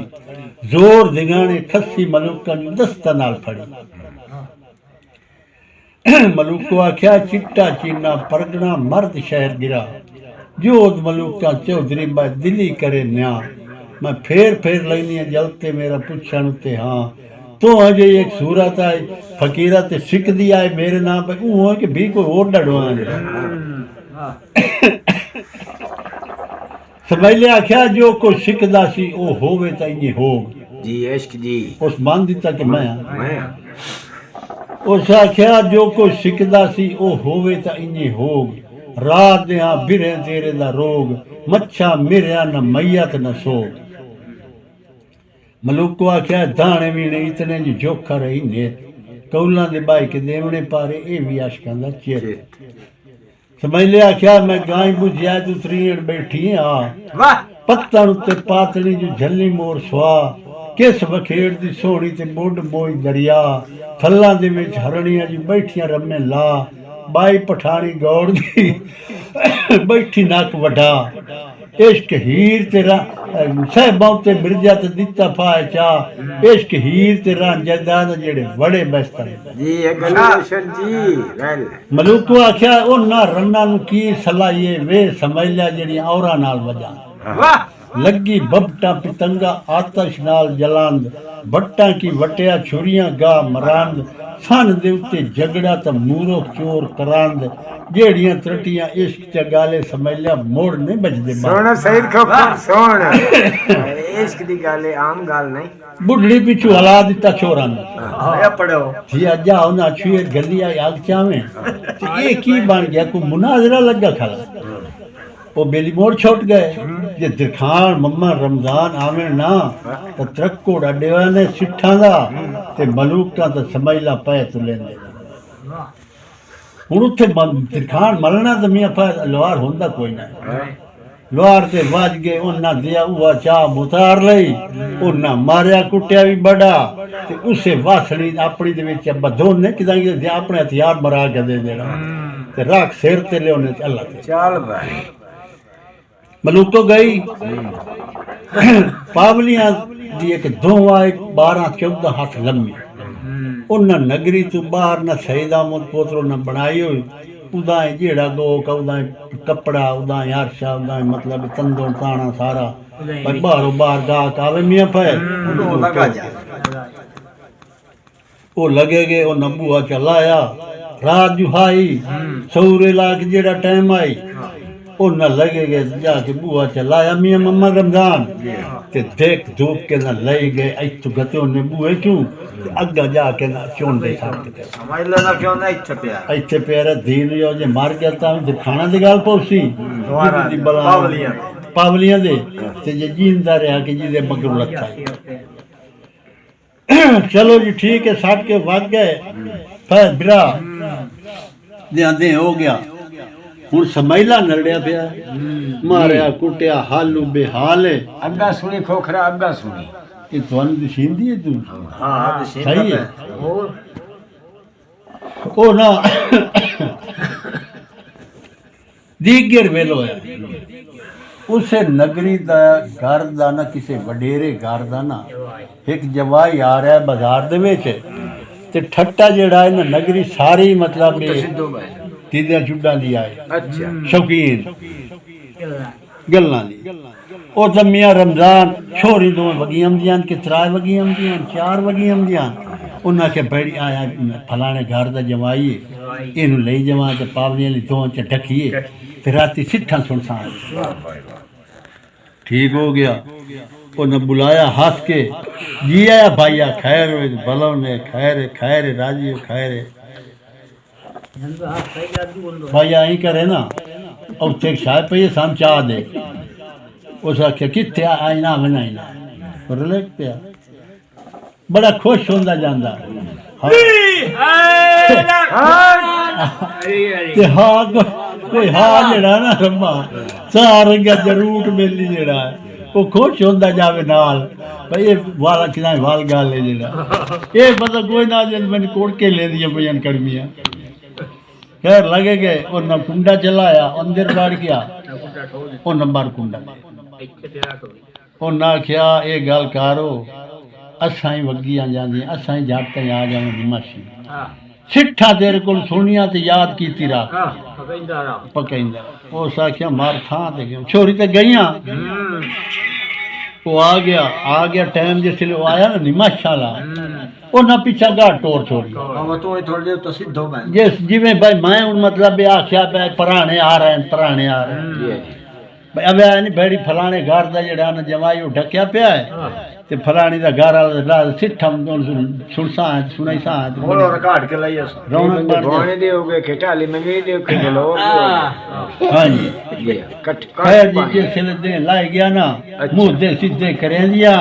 जोर दिगाने खस्सी मलूकन दस्ता नाल फड़ी मलूको आख्या चिट्टा चीना परगना मर्द शहर गिरा जोत मलूका चौधरी मैं दिली करे न्या मैं फेर लेनी जलते मेरा पुछण उत्ते हाँ तो अजे एक सूरत आए फकीरा ते सिख दी आए मेरे नाम पे ऊ कि भी कोई और डडवान समझ लिया आख्या जो कोई सिखदा सी ओ होवे तां इने हो जी इश्क जी उस मान दिता कि मैं उस आख्या जो कोई सिखदा सी ओ होवे तां इने हो रात दे बिरे तेरे दा रोग मच्छा मिरिया न मैयत न सोग मलूको आख्या दाने भी नहीं इतने जी जोखा रही ने कौलां दे बाई के देवने पारे ये भी आशकां दा चेत समझ लिया आख्या मैं गाय बुझिया तू त्रीण बैठी आ पत्तन उत्ते पातली जो झल्ली मोर सुआ किस बखेड़ दी सोहणी ते मुंड मोई दरिया थल्लां दे विच हरणियां जी बैठियां रमे ला बाई पठानी गौड़ दी बैठी नक वड्डा इश्क हीर तेरा सहबां ते मिर्जा ते दिता पाए चा इश्क हीर ते रांझा जेड़े बड़े बेस्तर जी अगलाशन जी वेल मलूको आख्या ओना रन्ना नु की सलाइए वे समझ लिया जेड़ी औरा नाल वजा वाह लगी बबटा पितंगा आतश नाल जलांद बट्टा की वटिया छुरियां गा मरांद सन दे उत्ते झगड़ा ते मूरो चोर करांद जेड़ियां त्रटियां इश्क च गाले समझ लिया मोड़ नहीं बजदे सोना सईद खबर सोना इश्क दी गाले आम गाल नहीं बुढ़ड़ी पिछू हला दिता छोरा ने आया पढ़ो जी अजा उना छुए गलिया आग चावे ये की बन गया कोई मुनाजरा लगा खड़ा वो बेली मोड़ छोट गए जे दिखान मम्मा रमजान आवे ना तो ट्रको डाडेवा ने सिठा दा ते मलूका तो समझ ला पै तू लेंदे हुण उत्थे दिखान मलना तो मियां पै लोहार हुंदा कोई ना लोहार ते वज गए उन्ना दिया हुआ चाह मुतार लई उन्ना मारिया कुटिया भी बड़ा ते उसे वासणी अपनी दे विच बधोन ने किदां अपने हथियार मरा के दे देना ते राख सिर ते ले उन्ने अल्लाह ते चल भाई मलूको गई पावलियां दी एक दोवा 12-14 हाथ लम्मी उन्ना नगरी तू बाहर न सईदा मुद पोतरो न बनाई हुई उदाई जेड़ा गोक उदाई कपड़ा उदाई हर्षा उदाई मतलब तंदों ताना सारा पर बाहरों बाहर गाहक आवे मियां पे वो लगेगे वो नबूआ चलाया रात जुहाई सौरे लाख जेड़ा टाइम आई न लगेगे जाके बुआ चलाया मियां मम्मा रमजान ते देख धूप के न लई गए इत्थु गते ने बुए चू अग्गा जाके ना चोंडे साथ समझ लेना क्यों ना इत्थे प्यारा दीन जो जे मार गया ता दिखाना दी गल पौसी दी पावलियां दे ते जे जींदा रहा कि जी दे मगर लथा चलो जी ठीक है साथ के भाग गए फिर बिरा दे हो गया हुण समैला नड़िया पिया मारिया कुटिया हालू बेहाल है अग्गा सुनी खोखरा अग्गा सुनी ये तुहानू दिसींदी है तू हां सही है ओ ना दीगर वेलो है उसे नगरी दा घर दा ना किसी वडेरे घर दा ना एक जवाई आ रहा है बाजार दे विच ते ठट्टा जेड़ा है ना नगरी सारी मतलब तीदियां चुड्डां दी आए अच्छा शौकीन गल्लां दी ओ जमिया रमजान छोरी दो वगी आंदियां कि त्रै वगी आंदियां 4 वगी आंदियां उन्हां के बड़ी आया फलाने घर दा जवाई इनू लई जवा ते पावलियां ली दो च ढकीए ते राती सिट्ठां सुनसान ठीक हो गया। उन्हें बुलाया हंस के, जी आया भाइया, खैर हो भलो ने, खैर खैर राजी हो, खैर भाइया यहीं करे ना। और थे शायद पे साम चाह दे, उस आख्या कितने आईना बनाईना रलेक पिया, बड़ा खुश होंदा जांदा। ते हाँ कोई हाँ जड़ा ना रम्मा सार जरूर मिली जड़ा वो खुश होंदा जावे नाल भाई ये वाला किना वाल गाल है जड़ा ये मतलब कोई ना जन मैंने कोड़ के ले दिया भैया कड़मियां खैर लगे गए और न कुंडा चलाया अंदर बाढ़ गया वो नंबर कुंडा और ना क्या ये गल करो असा ही वगियां जांदियां असा ही जट ते आ जावे दिमाशी सिट्ठा तेरे को सुनिया ते याद कीती रख पकैंदा उस आख्या मार थां ते गया छोरी ते गईयां वो आ गया टाइम जिसले वो आया ना निमाशा ला वो ना पीछा गाड़ टोर छोड़ी जिस जिवें भाई मैं हूं मतलब आख्या भाई पराने आ रहे हैं अब नहीं बैड़ी फलाने घर का जड़ा ना जमाई ढक्या पिया है ते फलानी दा घर वाला सिट्ठा सुनसा है सुनाई सा है बोलो रिकॉर्ड के लिए रौनक बढ़ गई दे हो गए खेटाली मंगे दे के लोग हां जी खैर जी जिसले दे लाई गया ना मुंह दे सीधे करें दिया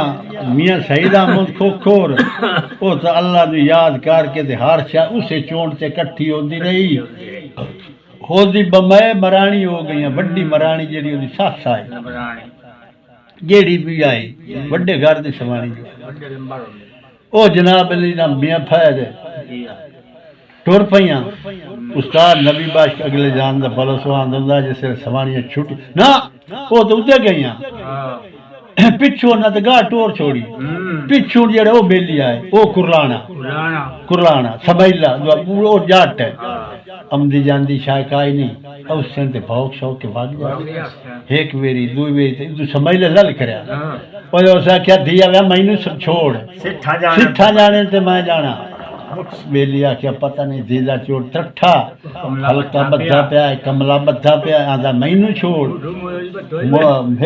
मियां सईदा मुंह खोखोर ओ तो अल्लाह नु याद करके ते हर शा उसे चोंड ते इकट्ठी होंदी रही होदी बमय मरानी हो गई वड्डी मरानी जेड़ी ओदी सस आई जेड़ी भी आई वड्डे घर दी सवानी ओ जनाब अली ना मियां फैद टुर पईयां उस्ताद नबी बाश अगले जान दा बलो सुहान हुंदा जिस सवानियां छुट्टी ना ओ तो उते गईयां पिछू ना ते गा टोर छोड़ी पिछू जेड़ा ओ बेली आए ओ कुरलाना सबैला वो जट है अमदी जांदी शायकाई नहीं उस दिन ते भौक शौक के भाग गया एक वेरी दो वेरी तू समझ ले लल करया और उस आख्या दिया वे मैनू सब छोड़ सिट्ठा जाने ते मैं जाना बेली आख्या पता नहीं दीदा चोर ठट्ठा हल्का बद्धा पिया कमला बद्धा पिया आंदा मैनू छोड़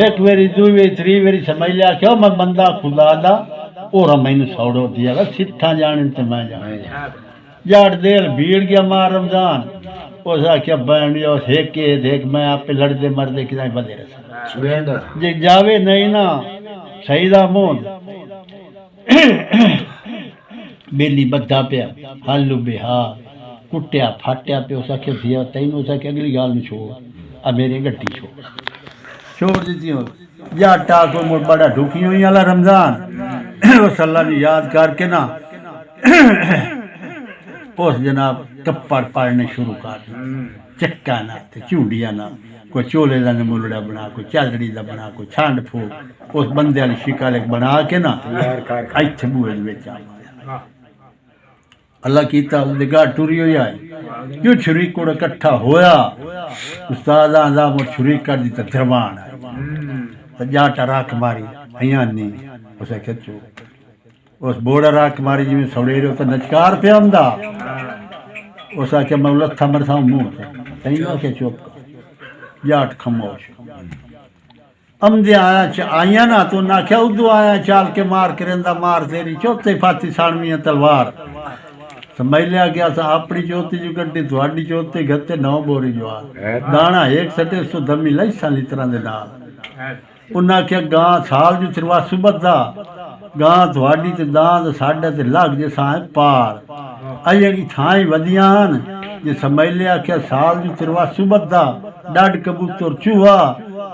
एक वेरी दो वेरी त्री वेरी समझ लिया आख्या मैं बंदा खुदा दा और मैनू सौड़ो दिया वे सिट्ठा जाने ते मैं जाना जाट देल भीड़ गया मार रमजान उस आख्या बैंडियो देख मैं आप पे लड़ते मरदे कितना बदे रहा जे जावे नहीं ना सही दा मोद बेली बद्धा पिया हालू बेहार कुटिया फाटिया पे उस आख्या दिया तैन उस आख्या अगली गाल में छोड़ अब मेरी गड्डी छोड़ दी हो जाटा को मुड़ बड़ा ढुकी हुई वाला रमजान उस अल्लाह ने याद करके ना उस जनाब टप्पड़ पढ़ने शुरू कर चक्का ना ते चूड़िया ना कोई चोले का मुलड़ा बना कोई चादड़ी का बना कोई छंड फूक उस बंदे वाली शिकल बना के ना इत्थे बूहे विच अल्लाह कीता उहदे घर टुरी हो जाए क्यों छुरी कोड़ इकट्ठा होया उस्ताद आंदा मुड़ छुरी कर दी ते दरवान ते जाटा राख मारी अयां नहीं उसे खिचो उस बोड़ा राख मारी जिमें सौड़ेरे तो नचकार पे आंदा उस आख्या मैं लत्था मरसा मुंह ते आख्या चुप जाट खमोश अमदे आया आइया ना तो उन्हें आख्या उदू आया चाल के मार करेंदा मार तेरी चौथे फाती साणवी तलवार समझ लिया गया सा अपनी चौथी जो गड्डी थोड़ी चौथे गत्ते 9 बोरी जवार दाना एक सटे सो दमी लाई साली तरह दे नाल उन्हें आख्या गां साल जो चिरवासू बद्दा गां थोड़ी ते दांद साढ़े ते लग जे साए पार अजड़ी थाई वधियां जे समझ लिया आख्या साल जो चिरवासू बद्दा डड कबूतर चूहा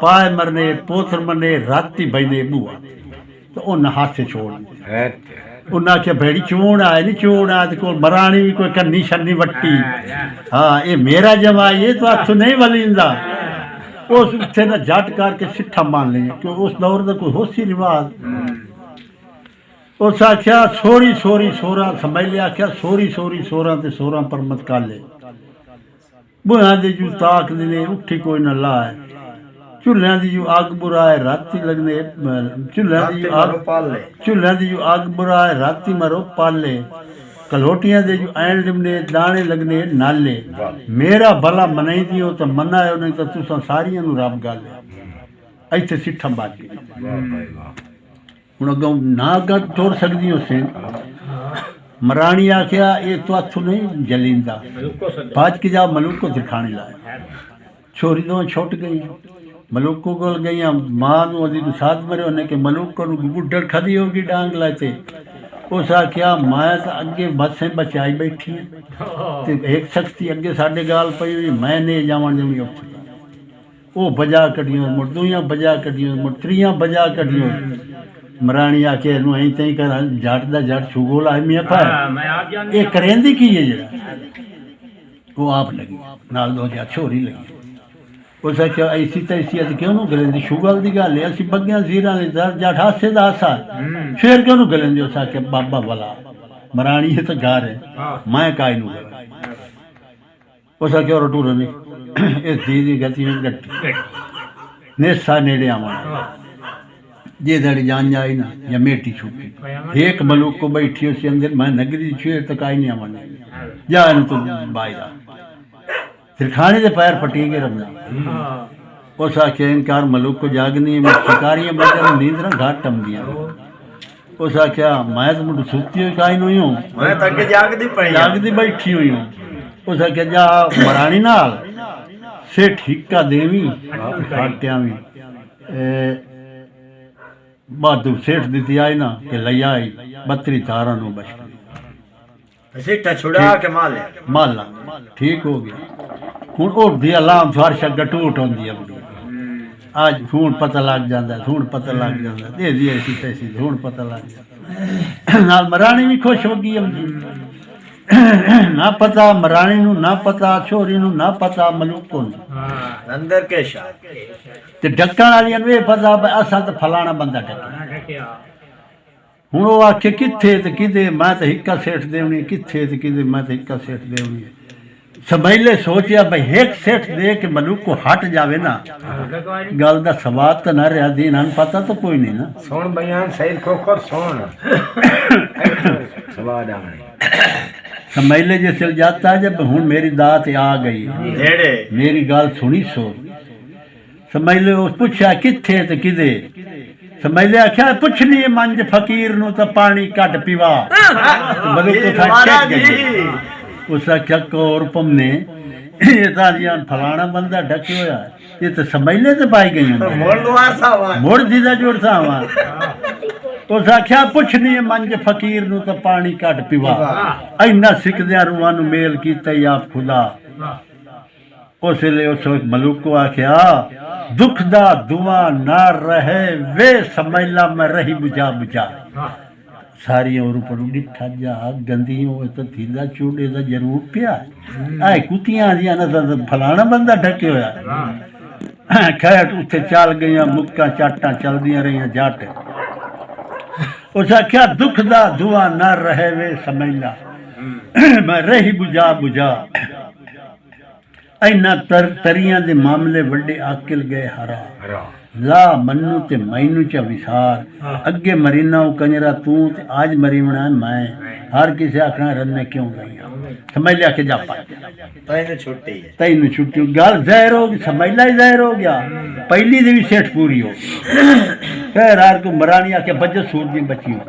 पाए मरने पोथर मरने राती बहने बुआ तो उन्हें हाथ से छोड़ उन्हें आख्या भेड़ी चूण आए नहीं चूण आए को मरानी भी कोई कन्नी शन्नी वट्टी हाँ ये मेरा जमाई ये तो हथ नहीं वलींदा उस उत्थे ना जट करके सिट्ठा मान लिया क्योंकि उस दौर का कोई होसी रिवाज उस आख्या सोरी सोरी सोरा समझ लिया आख्या सोरी सोरी सोरा ते सोरा पर मत काले बुआ दे जू ताक दिने उठी कोई न लाए चूल्हा दी जू आग बुराए राती लगने चूल्हा दी जू आग बुराए राती मरो पाले कलोटियां दे जू ऐन लिमने दाने लगने नाले मेरा भला मनाई दियो तो मनायो नहीं तो तुसा सारियां नु रब गाले ਇੱਥੇ ਸਿੱਠਾਂ ਵੱਜ ਗਈ ਹੁਣ ਅੱਗੋਂ ਨਾ ਅੱਗਾ ਤੁਰ ਸਕਦੀ ਉਸੇ ਮਰਾਣੀ ਆਖਿਆ ਇਹ ਤੋਂ ਹੱਥੋਂ ਨਹੀਂ ਜਲੀਂਦਾ ਭੱਜ ਕੇ ਜਾ ਮਲੂਕੋ ਦਿਖਾਣੇ ਲਾਇਆ ਛੋਰੀ ਦੋਵਾਂ ਛੁੱਟ ਗਈਆਂ ਮਲੂਕੋ ਕੋਲ ਗਈਆਂ ਮਾਂ ਨੂੰ ਉਹਦੀ ਨੂੰ ਸਾਥ ਮਰੇ ਉਹਨੇ ਕਿ ਮਲੂਕੋ ਨੂੰ ਗੁੱਡੜ ਖਦੀ ਹੋਗੀ ਡਾਂਗ ਲਾਏ ਤੇ ਉਸ ਆਖਿਆ ਮੈਂ ਤਾਂ ਅੱਗੇ ਬੱਸੇ ਬਚਾਈ ਬੈਠੀ ਹਾਂ ਤੇ ਇੱਕ ਸ਼ਖਸੀ ਅੱਗੇ ਸਾਡੇ ਗਾਲ ਪਈ ਹੋਈ ਮੈਂ ਨਹੀਂ ਜਾਵਣ ਦੇਣੀ ਉੱਥੇ ਉਹ ਬਜਾ ਕੱਢੀਆਂ ਮੁੜ ਦੂਈਆਂ ਬਜਾ ਕੱਢੀਆਂ ਮੁੜ ਤਰੀਆਂ ਬਜਾ ਕੱਢੀਆਂ ਮਰਾਣੀ ਆ ਕੇ ਇਹਨੂੰ ਐਂ ਤੈਂ ਕਰ ਜੱਟ ਦਾ ਜੱਟ ਛੁਗੋਲ ਆ ਮੀਆਂ ਪਾ ਇਹ ਕਰੇਂਦੀ ਕੀ ਹੈ ਜਿਹੜਾ ਉਹ ਆਪ ਲੱਗੀ ਨਾਲ ਦੋ ਜਾਂ ਛੋਰੀ ਲੱਗੀ ਉਸ ਆਖਿਆ ਐਸੀ ਤਾਂ ਐਸੀ ਅੱਜ ਕਿਉਂ ਨੂੰ ਗਲੇ ਦੀ ਸ਼ੁਗਲ ਦੀ ਗੱਲ ਹੈ ਅਸੀਂ ਬੱਗਿਆਂ ਜ਼ੀਰਾਂ ਦੇ ਦਰ ਜੱਟ ਹਾਸੇ ਦਾ ਹਾਸਾ ਫੇਰ ਕਿਉਂ ਨੂੰ ਗਲੇ ਦੀ ਉਸ ਆਖਿਆ ਬਾਬਾ ਵਾਲਾ ਮਰਾਣੀ ਇਹ ਤਾਂ ਘਰ ਹੈ ਮੈਂ ਕਾਇ ਨੂੰ ਗਲਾ ਉਸ ਆਖਿਆ ਰਟੂਰ ਨੇ ਇਸ ਦੀ ਗਤੀ ਵਿੱਚ ਗੱਟੀ ਨੇਸਾ ਨੇੜੇ ਆਵਾਂ जे दड़ी जान जाए ना या मेटी छूटी एक मलूक को बैठी उसके अंदर मैं नगरी छुए तो काई नहीं आवन जा तो बायरा फिर खाने के पैर फटीगे रमना उस आखे इनकार मलूक को जागनी में शिकारियां बंदे नींद ना घाट टम दिया उस आख्या मैं तो मुझे सुती हुई काई नहीं हूँ मैं तक जागदी बैठी हुई हूँ उस आख्या जा मरानी नाल से ठीका देवी घाटिया भी बहादुर सेठ दी आई ना कि लई आई 32 तारा नु बच सेठा छुड़ा के माला ठीक हो गया हुन ओ दी अलार्म फारशा गटूट होंदी है आज हुन पता लग जांदा हुन पता लग जांदा दे दी ऐसी तैसी हुन पता लग जांदा नाल मरानी भी खुश हो गई ना पता मरानी नु ना पता छोरी नु ना पता मलूको नु अंदर के शाह ते ढक्कण वाली नु पता असा तो फलाना बंदा ढक्किया हुण ओ आखे किथे ते किदे मैं तो हिक्का सेठ देवनी किथे ते किदे मैं तो हिक्का सेठ देवनी समैले सोचिया भाई एक सेठ दे के मलूको हट जावे ना गल दा सवाद तो ना रहा दीन हन पता तो कोई नहीं ना सोन बयान सैयद खोखर सोन सवाद आने समैले जे चल जाता है जब हुन मेरी दात आ गई मेरी गाल सुनी सो समैले उस पूछा किथे ते किदे समैले आख्या पुछनी मंज फकीर नु तो पानी घट पीवा मलूको था चेक गई उस आख्या कौर पमने ये तारियां फलाना बंदा ढके होया ये तो समैले ते पाई गई मोड़ दीदा जोड़ सा उस आख्या पुछनी मंज फकीर नु तो पानी घट पीवा इन्ना सिकदिया रूहां नु मेल कीता आप खुदा उस वेले उस मलूको आख्या दुख दा दुआ ना रहे वे समैला में रही बुझा बुझा सारी और ऊपर डिठा जा गंदियों तो थींदा चूड़े दा जरूर पिया आए कुतियां दियां ना फलाना बंदा ढके होया खैर उत्थे चल गईयां मुक्का चाटां चलदियां रहियां जट उस आख्या दुख दा दुआ ना रहे वे समैला मैं रही बुझा बुझा इन्ना तरियां दे मामले वड्डे आकिल गए हरा ला मन्नू ते मैनू च विसार अगे मरीना कंजरा तू ते आज मरीवना मैं हर किसी आखना रन्ने क्यों गई समैले आके जा पाए तैनू छुट्टी गल ज़ाहिर हो गई समैला ही ज़ाहिर हो गया पहली दी भी सेठ पूरी हो खैर यार को मरानी आके बजो सूर दी बची हो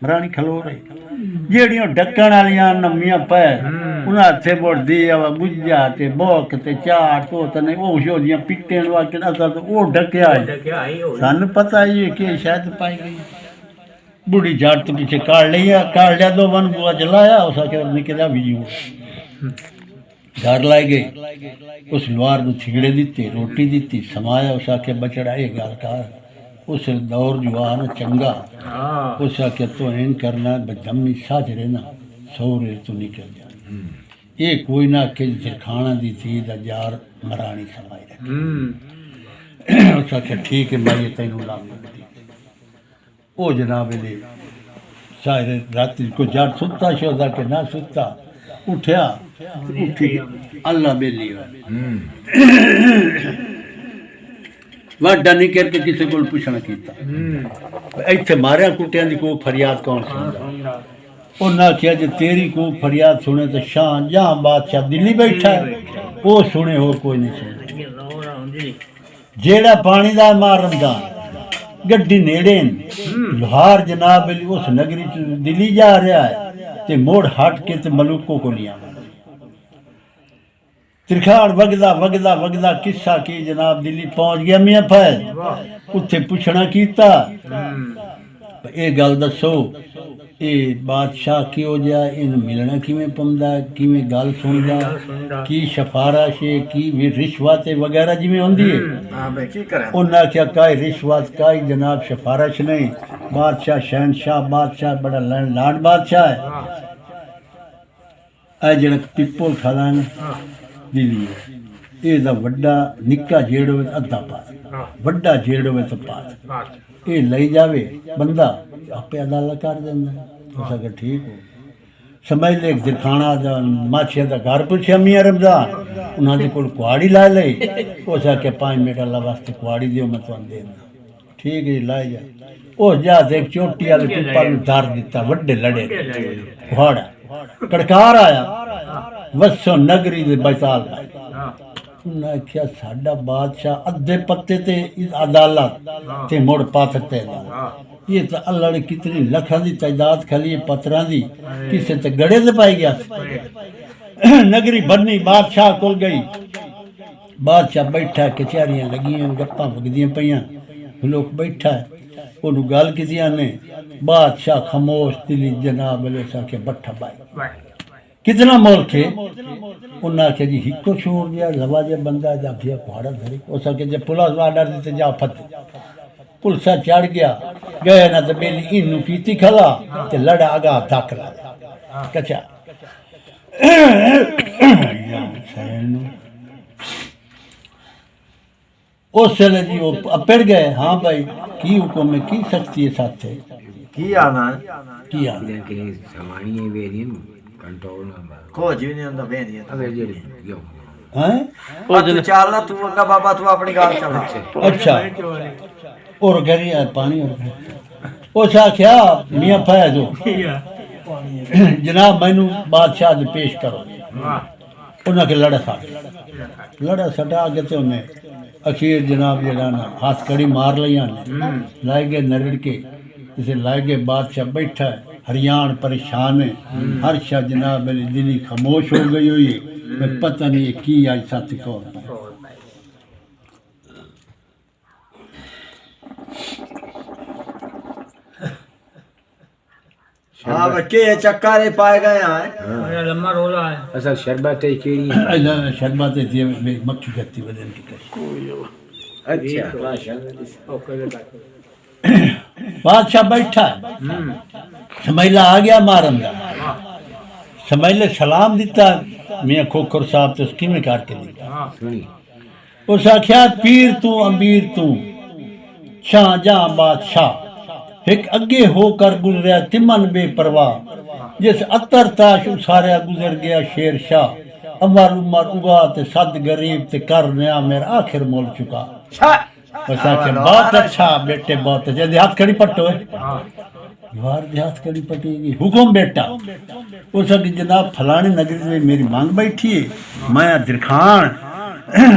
मरानी खलो रही जेड़ियां ढक्कण वालियां नमियां पै उन्हां हथे मुड़दी बुझा ते बोक ते चार तो तने ओ होदियां पिट्टे नु आके असा तो ओ ढक्या सन पता ही कि शायद पाई गई बूढ़ी जाट तो पीछे काट लिया दो वन बुआ चलाया उस आके निकला भी घर लाई गई उस लुहार को थिगड़े दिते रोटी दी समाया उस आके बचड़ा ये गल कर उस दौर जवान चंगा उस आके तो एन करना जम्मी साजरे ना सौरे तो निकल जा ये कोई ना के सिरखाना दी थी दा यार मरानी समाई रखी उस आके ठीक है भाई तेनू लाभ ओ जनाब ले सारे रात को जट सुता शोदा के ना सुता उठया उठी अल्लाह बेली वाडा नहीं करके किसी को पूछना किया इतने मारिया कुटिया की कोई फरियाद कौन सुनता उन्हें आखिया जो तेरी को फरियाद सुने तो शाह जहाँ बादशाह दिल्ली बैठा है वो सुने और कोई नहीं सुने जेड़ा पानी दा मार रमजान गड्डी नेड़े लोहार जनाब अली उस नगरी च दिल्ली जा रहा है ते मोड़ हट के ते मलूको को लिया त्रिखाड़ वगदा वगदा वगदा किस्सा की जनाब दिल्ली पहुंच गया मियां फैज उत्थे पुछना कीता ये गल दसो ये बादशाह क्यों जा इन मिलना किवें पौंदा किवें गल सुनदा की सिफारिश है की भी रिश्वत वगैरह जिवें होंदी है हां भाई की करें उन्हें क्या काई रिश्वत काई जनाब सिफारिश नहीं बादशाह शहनशाह बादशाह बड़ा लाड बादशाह है ए जेड़ा पिप्पल खाना है दिल्ली ਇਹਦਾ ਵੱਡਾ ਨਿੱਕਾ ਜੇੜ ਹੋਵੇ ਅੱਧਾ ਪਾਸ ਵੱਡਾ ਜੇੜ ਹੋਵੇ ਤਾਂ ਪਾਸ ਇਹ ਲਈ ਜਾਵੇ ਬੰਦਾ ਆਪੇ ਅਦਾਲਤ ਕਰ ਦਿੰਦਾ ਉਸ ਅਗਰ ਠੀਕ ਹੋ ਸਮਝ ਲੈ ਦਿਖਾਣਾ ਦਾ ਮਾਛੀਆਂ ਦਾ ਘਰ ਪੁੱਛਿਆ ਮੀਆਂ ਰਮਜ਼ਾਨ ਉਹਨਾਂ ਦੇ ਕੋਲ ਕੁਆੜੀ ਲਾ ਲਈ ਉਸ ਆ ਕੇ 5 ਮਿੰਟ ਅੱਲਾ ਵਾਸਤੇ ਕੁਆੜੀ ਦਿਓ ਮੈਂ ਤੁਹਾਨੂੰ ਦੇ ਦਿੰਦਾ ਠੀਕ ਹੈ ਲਾਈ ਜਾ ਉਹ ਜਾ ਦੇਖ ਚੋਟੀ ਵਾਲੇ ਪਿੱਪਲ ਨੂੰ ਧਰ ਦਿੱਤਾ ਵੱਡੇ ਲੜੇ ਕੁਹਾੜਾ ਕੜਕਾਰ ਆਇਆ ਵਸੋ ਨਗਰੀ ਦੇ ਬੈਤਾਲ उन्हें आख्या साडा बादशाह अद्धे पत्ते ते अदालत ते मुड़ पाथते ये तो अल्लाह ने कितनी लखा की तादाद खाली पत्थर की किसी ते गड़े से पाई गया नगरी बननी बादशाह को गई बादशाह बैठा कचहरियां लगियां गप्पां वगदियां पईयां लोग बैठा ओनू गल कीतियां ने बादशाह खामोश दिली जनाब अले साके बट्ठा पाई कितना मुल्क है उन्हें आख्या जी हिको छोड़ दिया लवाजे बंदा जाफिया कुहाड़ा धरी उस आखे जब पुलिस ऑर्डर देते जा फत पुलिस चढ़ गया गए ना तो बेली इनू कीती खला ते लड़ा आगा धक ला कचा उस वेले जी वो अपेड़ गए हाँ भाई की हुक्म है की सख्ती है साथ की आना की आना समानी वेरियन कंट्रोल ना को जीने अंदर बेनी अबे जेडी यो हैं तू चलना तू अगा बाबा तू अपनी गाल चला अच्छा और गरी पानी और उस आख्या मियां फैज हो जनाब मैनू बादशाह दे पेश करो उन्हें के लड़ा सटा के ते उन्हें अखीर जनाब जड़ा ना हाथ कड़ी मार लिया लाए गए नरड़ के इसे लाए गए बादशाह बैठा है हरियाण परेशान है हर शाह जनाब मेरी दिली खामोश हो गई हुई है मैं पता नहीं की आज साथ कौन हां बच्चे ये चक्कर पाए गए हैं लम्मा रोला है असल शरबत है केड़ी शरबत है मक्खी गत्ती बदन की करी अच्छा बादशाह बैठा समैला आ गया मारन का समैले सलाम दिता मियां खोखर साहब तो उसकी में करके दिता उस आख्या पीर तू अमीर तू शाह जहां बादशाह एक अगे होकर गुजरिया तिमन बेपरवाह जिस अतर ताश उसारिया गुजर गया शेर शाह अमर उमर उगा ते सद गरीब ते कर नया मेरा आखिर मोल चुका बहुत अच्छा बेटे बहुत अच्छा देहात खड़ी पट्टो है यार देहात खड़ी पटेगी हुक्म बेटा उस जनाब फलाने नगरी में मेरी मांग बैठी है मैं दिरखान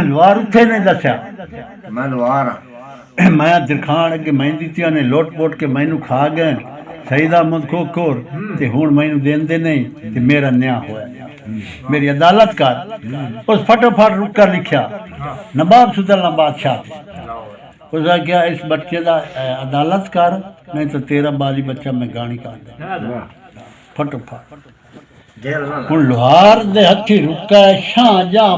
लोहार उठे ने दसिया मैं लोहार मैं दिरखान अगे मैं दीतियां ने लोट पोट के मैनू खा गए शहीद अहमद खोखोर ते हुण मैनू देंदे नहीं ते मेरा न्याय होया मेरी अदालत कर उस फटोफट रुक कर लिखा नवाब सुदल्ला बादशाह उसका क्या इस बच्चे का अदालत कर नहीं तो तेरा बाली बच्चा मैं गानी कर दे फटोफट हूँ लोहार दे हथी रुका है शाहजहां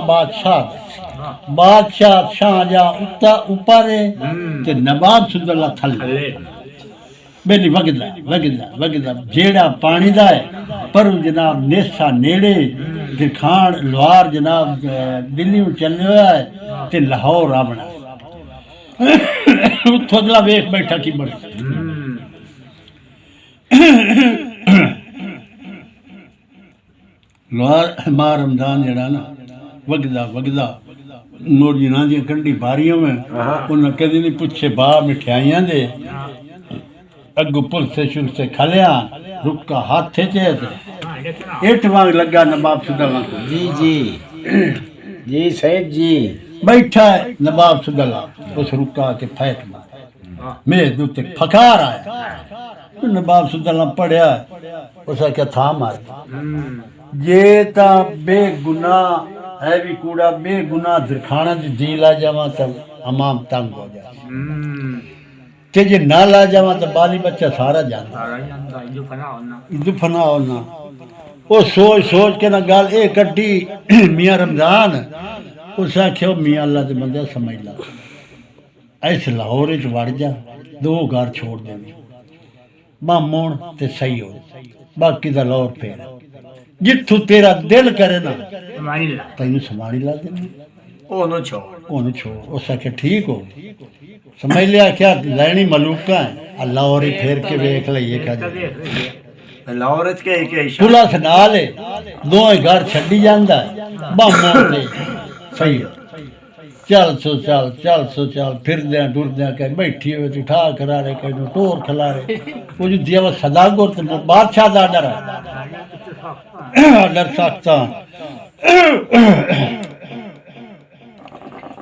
बादशाह शाहजहां उत्ता ऊपर है ते नवाब सुदल्ला थल्ले बेली वगदा वगदा वगदा जेड़ा पानी दा है पर जनाब नेसा नेड़े दिखान लोहार जनाब दिल्ली में चलने हुआ है ते लाहौर आवना उत्थों अगला वेख बैठा की बड़ी लोहार मां रमजान जड़ा ना वगदा वगदा मोड़ी ना दी कंडी बारियों में उन्हें कदी नहीं पूछे बा मिठाइयां दे अगू पुल से शुरू से खलिया रुका हाथ थे एट वांग लगा नवाब सुदल्ला जी जी जी सैयद जी बैठा है नवाब सुदला उस रुका के फैक मार मेरे दूते फकार आया नवाब सुदला पढ़िया उस क्या था मार जे ता बेगुनाह है भी कूड़ा बेगुनाह दिखाना जी ला जावा तब अमाम तंग हो जाए ते जे ना ला जावा तो बाली बच्चा सारा जाना इदु फना होना वो सोच सोच के ना गाल ए कड्डी मियां रमजान उस आख्यो मियां अल्लाह दे बंदे समझ ला इस लाहौर च वड़ जा दो घर छोड़ दे मामून ते सही हो बाकी दा लाहौर फेर जिथू तेरा दिल करे ना तेन समानी ला देनी ओनू छोड़ उस आख्या ठीक हो समझ लिया क्या लैनी मलूका है लाहौर ही फेर के वेख लइए क्या लाहौर के पुलिस नाल है दो घर छड्डी जांदा है मामून ते सही हो चल सो चल फिरदे टुरदे कहीं बैठी हुए तू ठा करा रहे कहीं टोर खिला रहे वो जो दिया वो सदागुर ते बादशाह दा डर सकता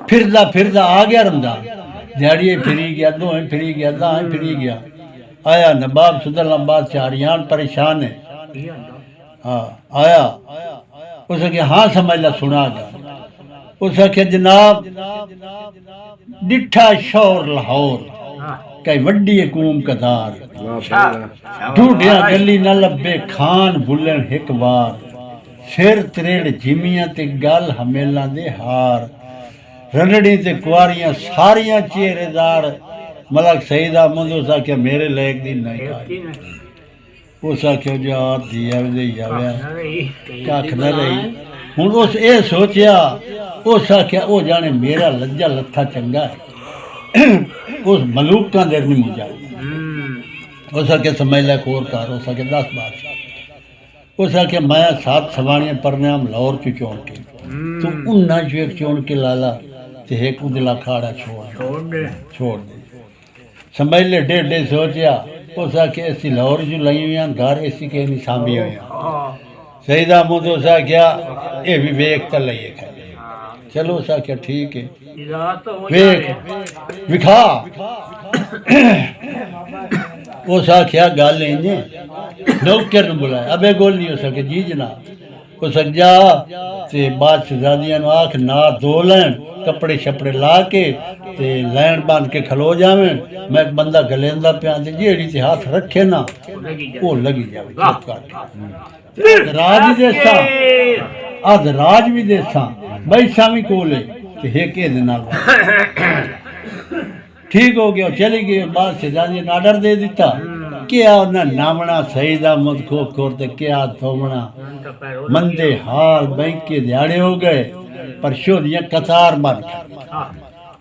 फिरदा आ गया रमजान दिहाड़ी फिरी गया दो फिरी गया दाएं फिरी गया आया नवाब सुदला बादशाह रियान परेशान है हाँ आया उसे क्या हाँ समझ ला सुना गया उस आख्या जनाब डिठा शौर लाहौर कई वड्डी कूम कदार ढूंढिया गली न लभे खान भुलन हिक बार सिर त्रेड़ जिमियां ते गल हमेला दे हार रनड़ी ते कुआरियां सारियां चेहरेदार मलक सईदा मुंद उस आख्या मेरे लायक दी नहीं उस आख्या जा दिया दे जावे कख न रही हुण उस ए सोचिया उस आख्या ओ जाने मेरा लज्जा लत्था चंगा है उस मलूका देर नहीं मुझा उस आख्या समझ लै कोर कार उस आख्या 10 बार उस आख्या मैं 7 सवाणियां परनाम लाहौर चो चोन के तू उन्ना जो एक चोन के लाला ते एक उदला खाड़ा छोड़ दे समझ ले डेढ़ सोचिया उस आख्या ऐसी लाहौर जो लाई हुई घर ऐसी के नहीं सांभी हुई सईदा मुंह उस आख्या ये भी वेख तो लइए खाई चलो उस आख्या ठीक है वेख विखा उस आख्या गल इंजे नौकर ने बुलाया अबे गोल नहीं हो सके जी जनाब उस जा ते बाद शहजादियां आख ना धो लैन कपड़े शपड़े ला के ते लैन बन के खलो जावें मैं बंदा गलेंदा पिया ते जेड़ी ते हाथ रखे ना वो लगी जावे चुप करके राज देसा अध राज भी देसा बैसा भी कोले ते हेके दे नाल ठीक हो गया चली गई बाद शहजादी ने आर्डर दे दिता क्या उन्हें नामना सईदा मुद खोर ते क्या थोमना मंदे हाल बैंक के दिहाड़े हो गए पर शोधियां कतार बन गई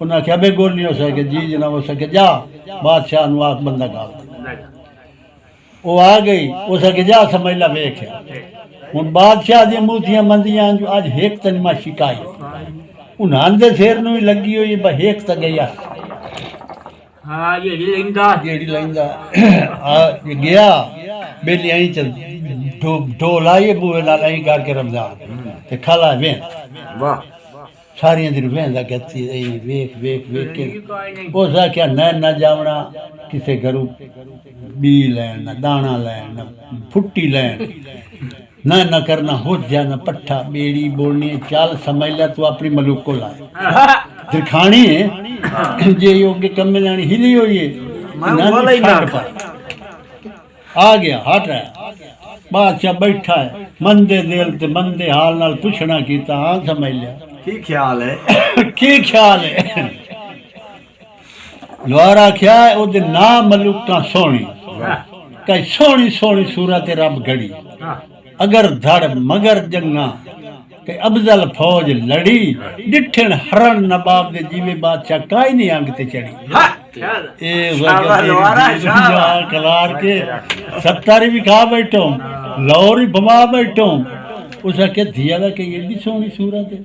उन्हें क्या बे गोल नहीं हो सके जी जनाब हो सके जा बादशाह नु आख बंदा गाल वो आ गई हो सके जा समझ ला वेख हुन बादशाह दी मूथियां मंदियां जो आज हेक तन मा शिकाई उन्हां दे सिर नु लगी हुई बा हेक त गया हाँ जेड़ी लेंदा आ गया बेली आई चल ढोल आए बुए नाल आई करके रमजान ते खाला वे वाह सारियां दिन वेंदा गती वेख वेख वेख के उस आख्या न जावना किसे घरों बी लैन न दाना लैन न फुट्टी लैन न करना हो जा न पट्ठा बेड़ी बोलनी चाल समझ लिया तू अपनी मलूक को लाए दिखानी है जे योग्य कम में जानी हिली हुई है आ गया हट रहा बादशाह बैठा है मंदे दिल ते मंदे हाल नाल पुछना कीता हाँ समझ लिया की ख्याल है की ख्याल है लोहारा क्या है ओदे ना मलूका सोनी कई सोनी सोनी सूरत रब घड़ी अगर धड़ मगर जंगा के अफजल फौज लड़ी डिठन हरण नवाब दे जीवे बादशाह काई नहीं आंग ते चढ़ी ए कलार के 70 भी खा बैठो लाहौर ही बमा बैठो उस के दिया वा के ये भी सोनी सूरत है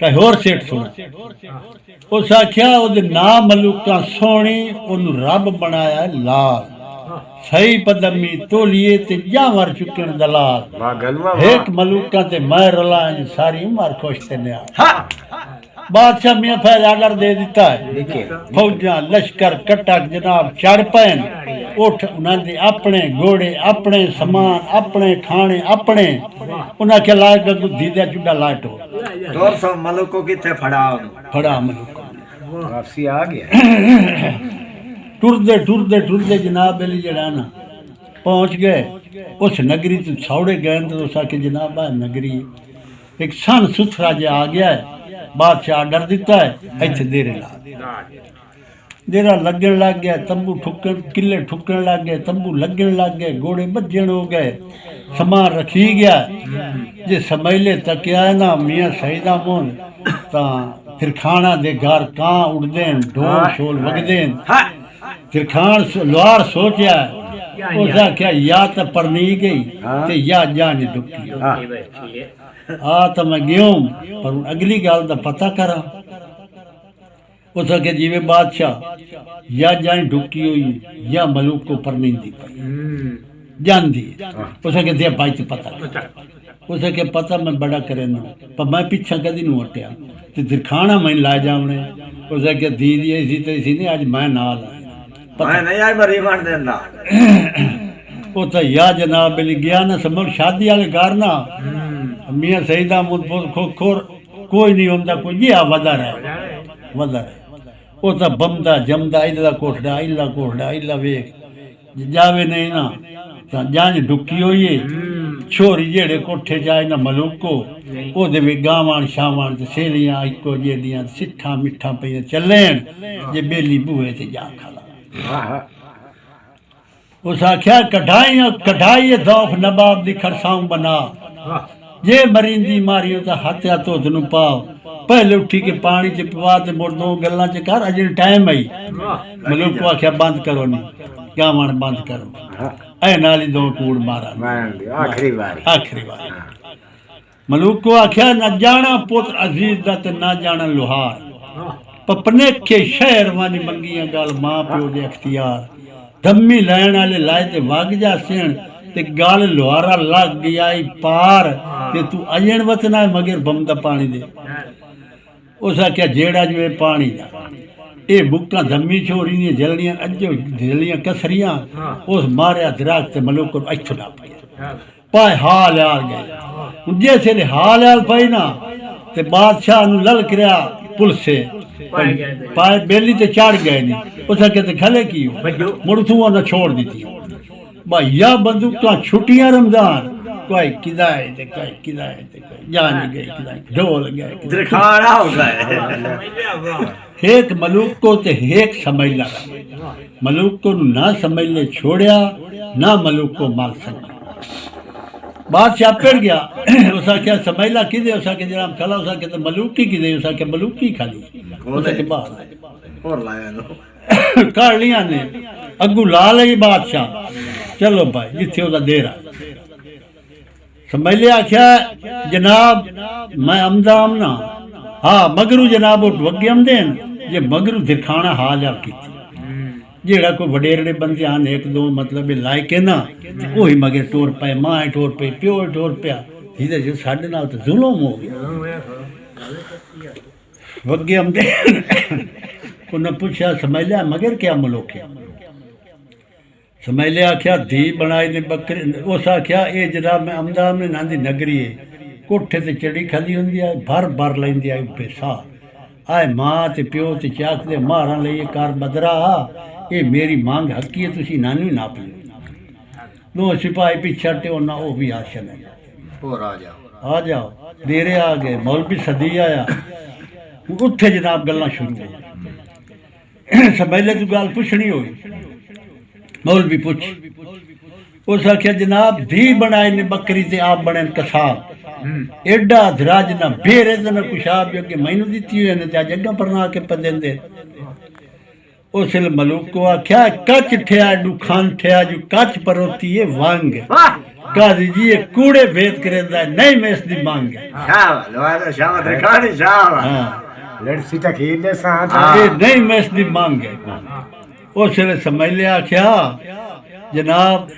कई होर सेठ सुना उस आख्या ओदे ना मलूका सोनी ओनु रब बनाया लाल सही पदमी तोलिए ते जावर चुकन दलाल एक मलूका ते मैं रला सारी उम्र खुश ते न्या बादशाह मियां फैज आर्डर दे दिता है देखिए फौजा लश्कर कटक जनाब चढ़ पैन उठ उन्हां दे अपने घोड़े अपने समान अपने खाने अपने उन्हां के लायक गुद्धी दे चुड़ा लाटो 200 मलक को किथे फड़ाओ फड़ा मलुक वापसी आ गया टुरदे जनाब अली जड़ा ना पहुंच गए उस नगरी तो छौड़े गए तो उस आके जनाब आ नगरी एक सन सुथरा जे आ गया है बादशाह डर दिता है इत्थे देरे ला देरा लगन लग गया तंबू ठुकन किले ठुकन लग गए तंबू लगन लग गए घोड़े बज्जन हो गए समान रखी गया जे समैले तक आया ना मियां सईदा मोहन ता फिर खाना दे घर कां उड़दे ढोल शोल वगदे फिर खान लोहार सोचा उस आख्या या तो परनी गई ते या जान डुकी आ तो मैं गयो पर हुण अगली गल दा पता करा उस आखे जिवें बादशाह या जान डुकी हुई या मलूक को परनींदी पई जानदी उस आखे दे भाई ते पता उस आखे पता मैं बड़ा करे ना पर मैं पीछा कदी नहीं हटिया ते दिखाना मैं ला जावने उस आखे दीदी ऐसी तो इसी नहीं आज मैं नाल मैं नहीं आई मरी मान देना वो तो या जनाब मिल गया ना समझ शादी वाले घर ना मियां सईदा मुझ खोर कोई नहीं होंदा कोई ये वदर है वो तो बमदा जमदा इला कोठड़ा इला वेख जावे नहीं ना तो जान डुकी हुई है छोरी जेड़े कोठे जाए ना मलूक को वो दे गावन शावन ते सहेलियां इको जेडियां सिठा मिठा पे चलेन जे बेली बूहे ते जा खला उस आख्या कढ़ाई दौफ नवाब दी खरसाऊं बना जे मरिंदी मारियो तो हत्या तो तनु पाओ पहले उठी के पानी च पवा ते मुड़ दो गल्लां च कर अजे टाइम आई मलूक को आख्या बंद करो नहीं गावण बंद करो ऐ नाली दो कूड़ मारा आखिरी बार मलूक को आख्या न जाना पुत्र अजीज दा ते ना जाना लोहार पपने के शहर वाली मंगियां गल मां प्यो दे अख्तियार धम्मी लैन वाले लाए ते वग जा सेण ते गल लोहारा लग गया पार ते तू अजन वतना है मगर बमदा पानी दे उस आख्या जेड़ा जो पानी दा ए बुक्का धम्मी छोरी दी जलनियां अजो झेलियां कसरियां उस मारिया दरख्त ते मलूक को इत्थों ना पाया पाए हाल यार गए जैसे ने हाल यार पाई ना ते बादशाह नु ललक रहा पुलसे पाए बेली ते चढ़ गए नहीं उस आख्या ते खले की मुड़ तू ना छोड़ दी थी भैया बंदूक छुट्टियां रमजान कोई किदाए ते कोई जान गए किदाए ढोल गए दिखाना हो गए एक मलूक को ते एक समैला मलूक को ना समैले छोड़या ना मलूक को मार सका बादशाह पेड़ गया उस आख्या समैला किदे उस आखे जनाब खला उस आखे तो मलूकी किदे उस आखे मलूकी खाली उस आखे बाहर और लाया नो कर लिया ने अगू ला लई बादशाह चलो भाई जिथे ओदा देर आ समैले आख्या जनाब मैं अमदाम ना हाँ मगरू जनाब वगे आमदेन जे मगरू दिखाना हाल यार की जेड़ा कोई वडेरड़े बंदे आन एक दो मतलब लायक है ना वही मगर टोर पाए मां टोर पे प्यो टोर पिया धीरे जो साढ़े नाल तो जुल्म हो गया वगे आमदेन उन्हें पूछा समैलिया मगर क्या मलोक है समैले आख्या धी बनाई ने बकरी उस आख्या ये जनाब मैं अमदाम ने नांदी नगरी है कोठे ते चढ़ी खाली होंदी है भर लेंदी है पैसा आए मां ते प्यो ते चाक दे मारा लई कार बदरा ये मेरी मांग हकी है तुसी नानी नाप लो दो सिपाही पीछे हटे ना वो भी आशन है और आ जाओ देरे आ गए मौलवी सदी आया उत्थे जनाब गल्लां शुरू हो समैले तू गल पुछनी होई मौलवी पूछ उस आख्या जनाब धी बनाए ने बकरी ते आप बने कसाब एडा धराज ना बेरे न कुशाब जो कि मैनू दी हुई ने जगह पर ना के पदेंदे उस मलूक को आख्या कच ठया दुखान ठया जो कच परोती है वांग काजी जी ये कूड़े भेद करेंदा नहीं मैं इसदी मांग शाबाश लोहा शाबाश दिखानी शाबाश हां लड़सी तक ही दे साथ ये नहीं मैं इसदी मांग उस समैले आख्या जनाब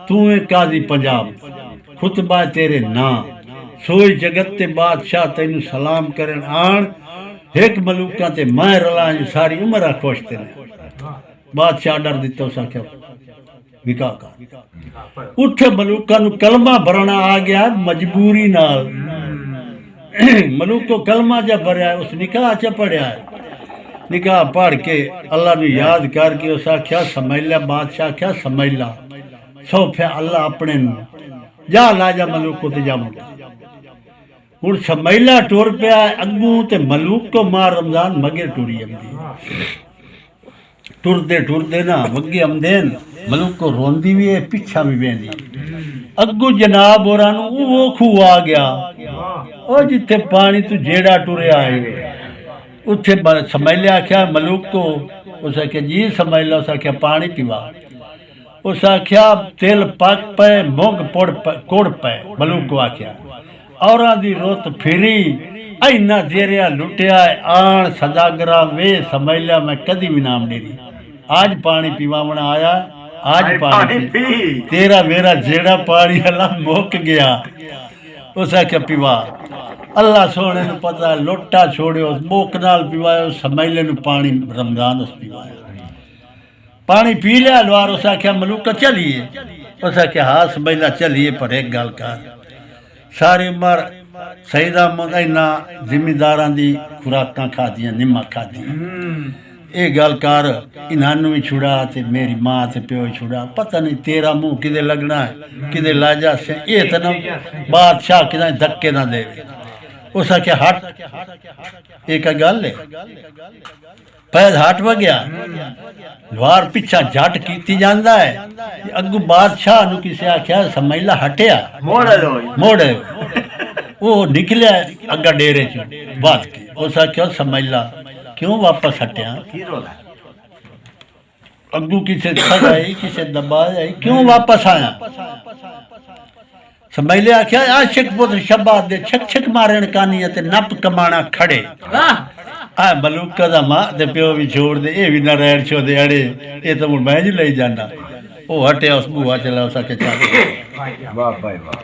तू है काजी पंजाब खुतबा तेरे ना सोई जगत ते बादशाह तेनू सलाम करन आन एक मलूका ते मैं रला सारी उम्र खुश थे बादशाह डर दिता उस आख्या विका कर उठे मलूका नु कलमा भरना आ गया मजबूरी नाल मलूक को कलमा जा भरया उस निकाह च पढ़िया निकाह पढ़ के अल्लाह ने याद करके उस आख्या समैला बादशाह आख्या समैला सौंपया अल्लाह अपने जा ला जा मलूक को ते जा हुण समैला टुर पिया अगू ते मलूक को मां रमजान मगे टुरी आंदी टुरदे टुरदे ना वगे आंदे मलूक को रोंदी भी है पिछा भी वेंदी अगू जनाब होरां नू वो खूह आ गया ओ जिथे पानी तू जेड़ा टुरया है उथे समैले आख्या मलूक को उस आख्या जी समैला उस आख्या पानी पीवा उस आख्या तेल पक पे मोंग कोड़ पे मलूक को आख्या औरा दी रोत फिरी इना जेरिया लुटिया आन सदागरा वे समैला मैं कदी भी नाम डेरी आज पानी पीवावना आया आज पानी पी तेरा मेरा जेड़ा पानी अल्लाह मुक गया उस आख्या पीवा अल्लाह सोने नु पता लोटा छोड़ियो मोक नाल पीवायो समैले नु पानी रमजान उस पीवाया पानी पी लिया लवार उस आख्या मलूका चलिए उस आख्या हाँ समैला चलिए पर एक गल कर सारी उम्र सईदा इन्ना जिमीदारां दी खुराकां खादियां निम्मा खादी ये गल कर इन्हां भी छुड़ा ते मेरी मां ते प्यो छुड़ा पता नहीं तेरा मुंह किदे लगना है किदे लाजा से ये तो ना बादशाह किदा धक्के ना दे उस आख्या हट एक गल है पैद हट व गया लवार पिछा झट कीती जांदा है अगू बादशाह नु किसे आख्या समैला हटिया मोड़े वो निकलिया अग्गा डेरे च बात की उस आख्या समैला क्यों वापस हटिया अगू किसे आई किसे दबाई क्यों वापस आया समैले आख्या आशिक पुत्र शबाद दे छक छक मारन कानी ते नप कमाना खड़े आ मलूका दा मां ते प्यो भी छोड़ दे ये भी ना रैन छो दे अड़े ये तो मैं जी ले जाना ओ हटिया उस बुआ चला उस के चल वाह भाई वाह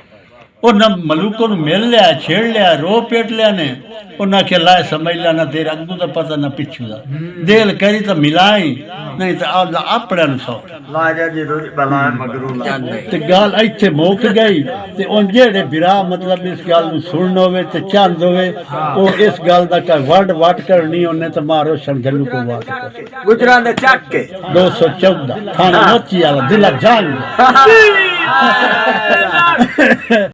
ओ न मलूको नु मिल लिया छेड़ लिया रो पेट लिया ने ओ ना के लाए समैला ना तेरे अगू तो पता ना पिछू दा दिल करी तो मिलाई नहीं तो अपने नु सौ लाजा जी रोज बला मगरू ते गल इत्थे मुक गई ते उन जेड़े बिरा मतलब इस गल नु सुनन होवे ते चंद होवे ओ इस गल दा का वर्ड वाट करनी ओने ते मारो शन गल्लू को बात गुजरात दे चक के 214 थाना मोची वाला दिल जान